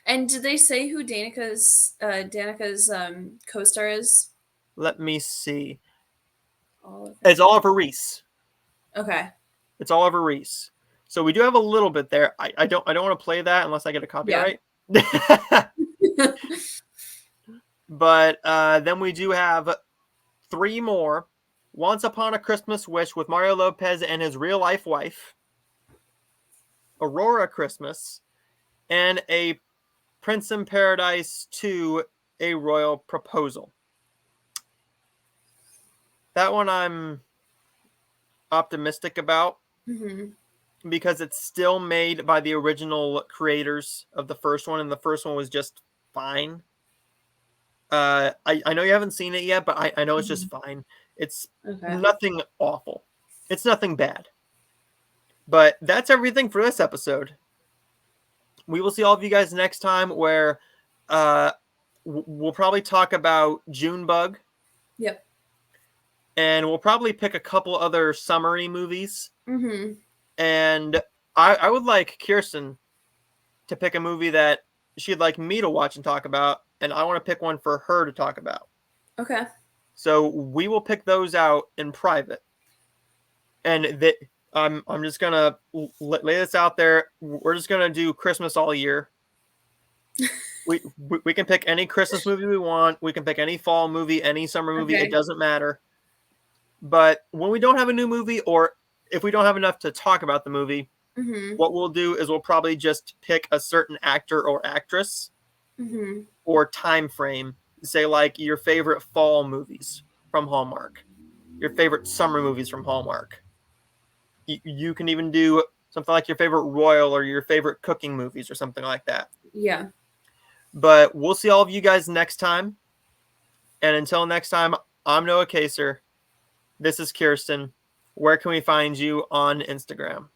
And did they say who Danica's co-star is? Let me see. Oliver. It's Oliver Reese. Okay. It's Oliver Reese. So we do have a little bit there. I don't want to play that unless I get a copyright. Yeah. But then we do have three more. Once Upon a Christmas Wish with Mario Lopez and his real life wife. Aurora Christmas. And A Prince in Paradise 2, A Royal Proposal. That one I'm optimistic about. Mm-hmm. Because it's still made by the original creators of the first one, and the first one was just fine. I know you haven't seen it yet, but I know it's just fine. It's nothing awful. It's nothing bad. But that's everything for this episode. We will see all of you guys next time, where we'll probably talk about Junebug. Yep. And we'll probably pick a couple other summary movies. Mm-hmm. And I would like Kirsten to pick a movie that she'd like me to watch and talk about, and I want to pick one for her to talk about. Okay. So we will pick those out in private. And I'm just going to lay this out there. We're just going to do Christmas all year. we can pick any Christmas movie we want. We can pick any fall movie, any summer movie. Okay. It doesn't matter. But when we don't have a new movie, or if we don't have enough to talk about the movie, what we'll do is we'll probably just pick a certain actor or actress or time frame. Say like your favorite fall movies from Hallmark, your favorite summer movies from Hallmark. You can even do something like your favorite royal or your favorite cooking movies or something like that. Yeah. But we'll see all of you guys next time. And until next time, I'm Noah Kaser. This is Kirsten. Where can we find you on Instagram?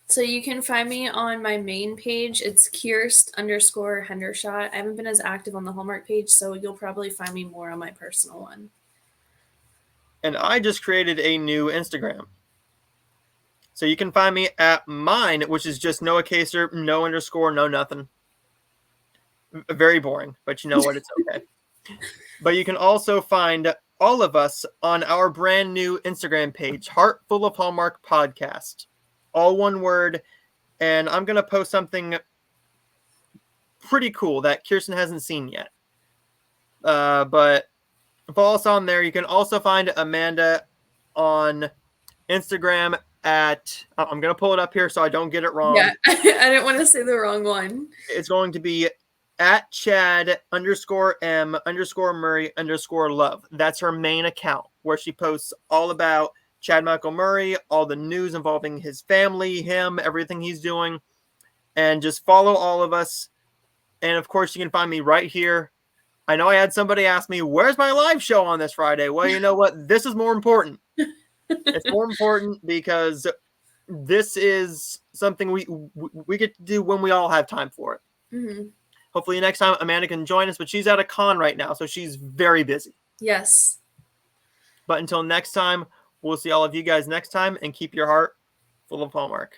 So you can find me on my main page. It's Kirst_Hendershot. I haven't been as active on the Hallmark page, so you'll probably find me more on my personal one. And I just created a new Instagram. So you can find me at mine, which is just Noah Kaser, no underscore, no nothing. Very boring, but you know what? It's okay. But you can also find all of us on our brand new Instagram page, Heartful of Hallmark Podcast. All one word. And I'm going to post something pretty cool that Kirsten hasn't seen yet. But follow us on there. You can also find Amanda on Instagram at, I'm going to pull it up here so I don't get it wrong. Yeah, I didn't want to say the wrong one. It's going to be at Chad_M_Murray_love. That's her main account where she posts all about Chad Michael Murray, all the news involving his family, him, everything he's doing. And just follow all of us. And of course, you can find me right here. I know I had somebody ask me, where's my live show on this Friday? Well, you know what? This is more important. It's more important because this is something we get to do when we all have time for it. Mm-hmm. Hopefully next time Amanda can join us, but she's at a con right now, so she's very busy. Yes. But until next time, we'll see all of you guys next time, and keep your heart full of Hallmark.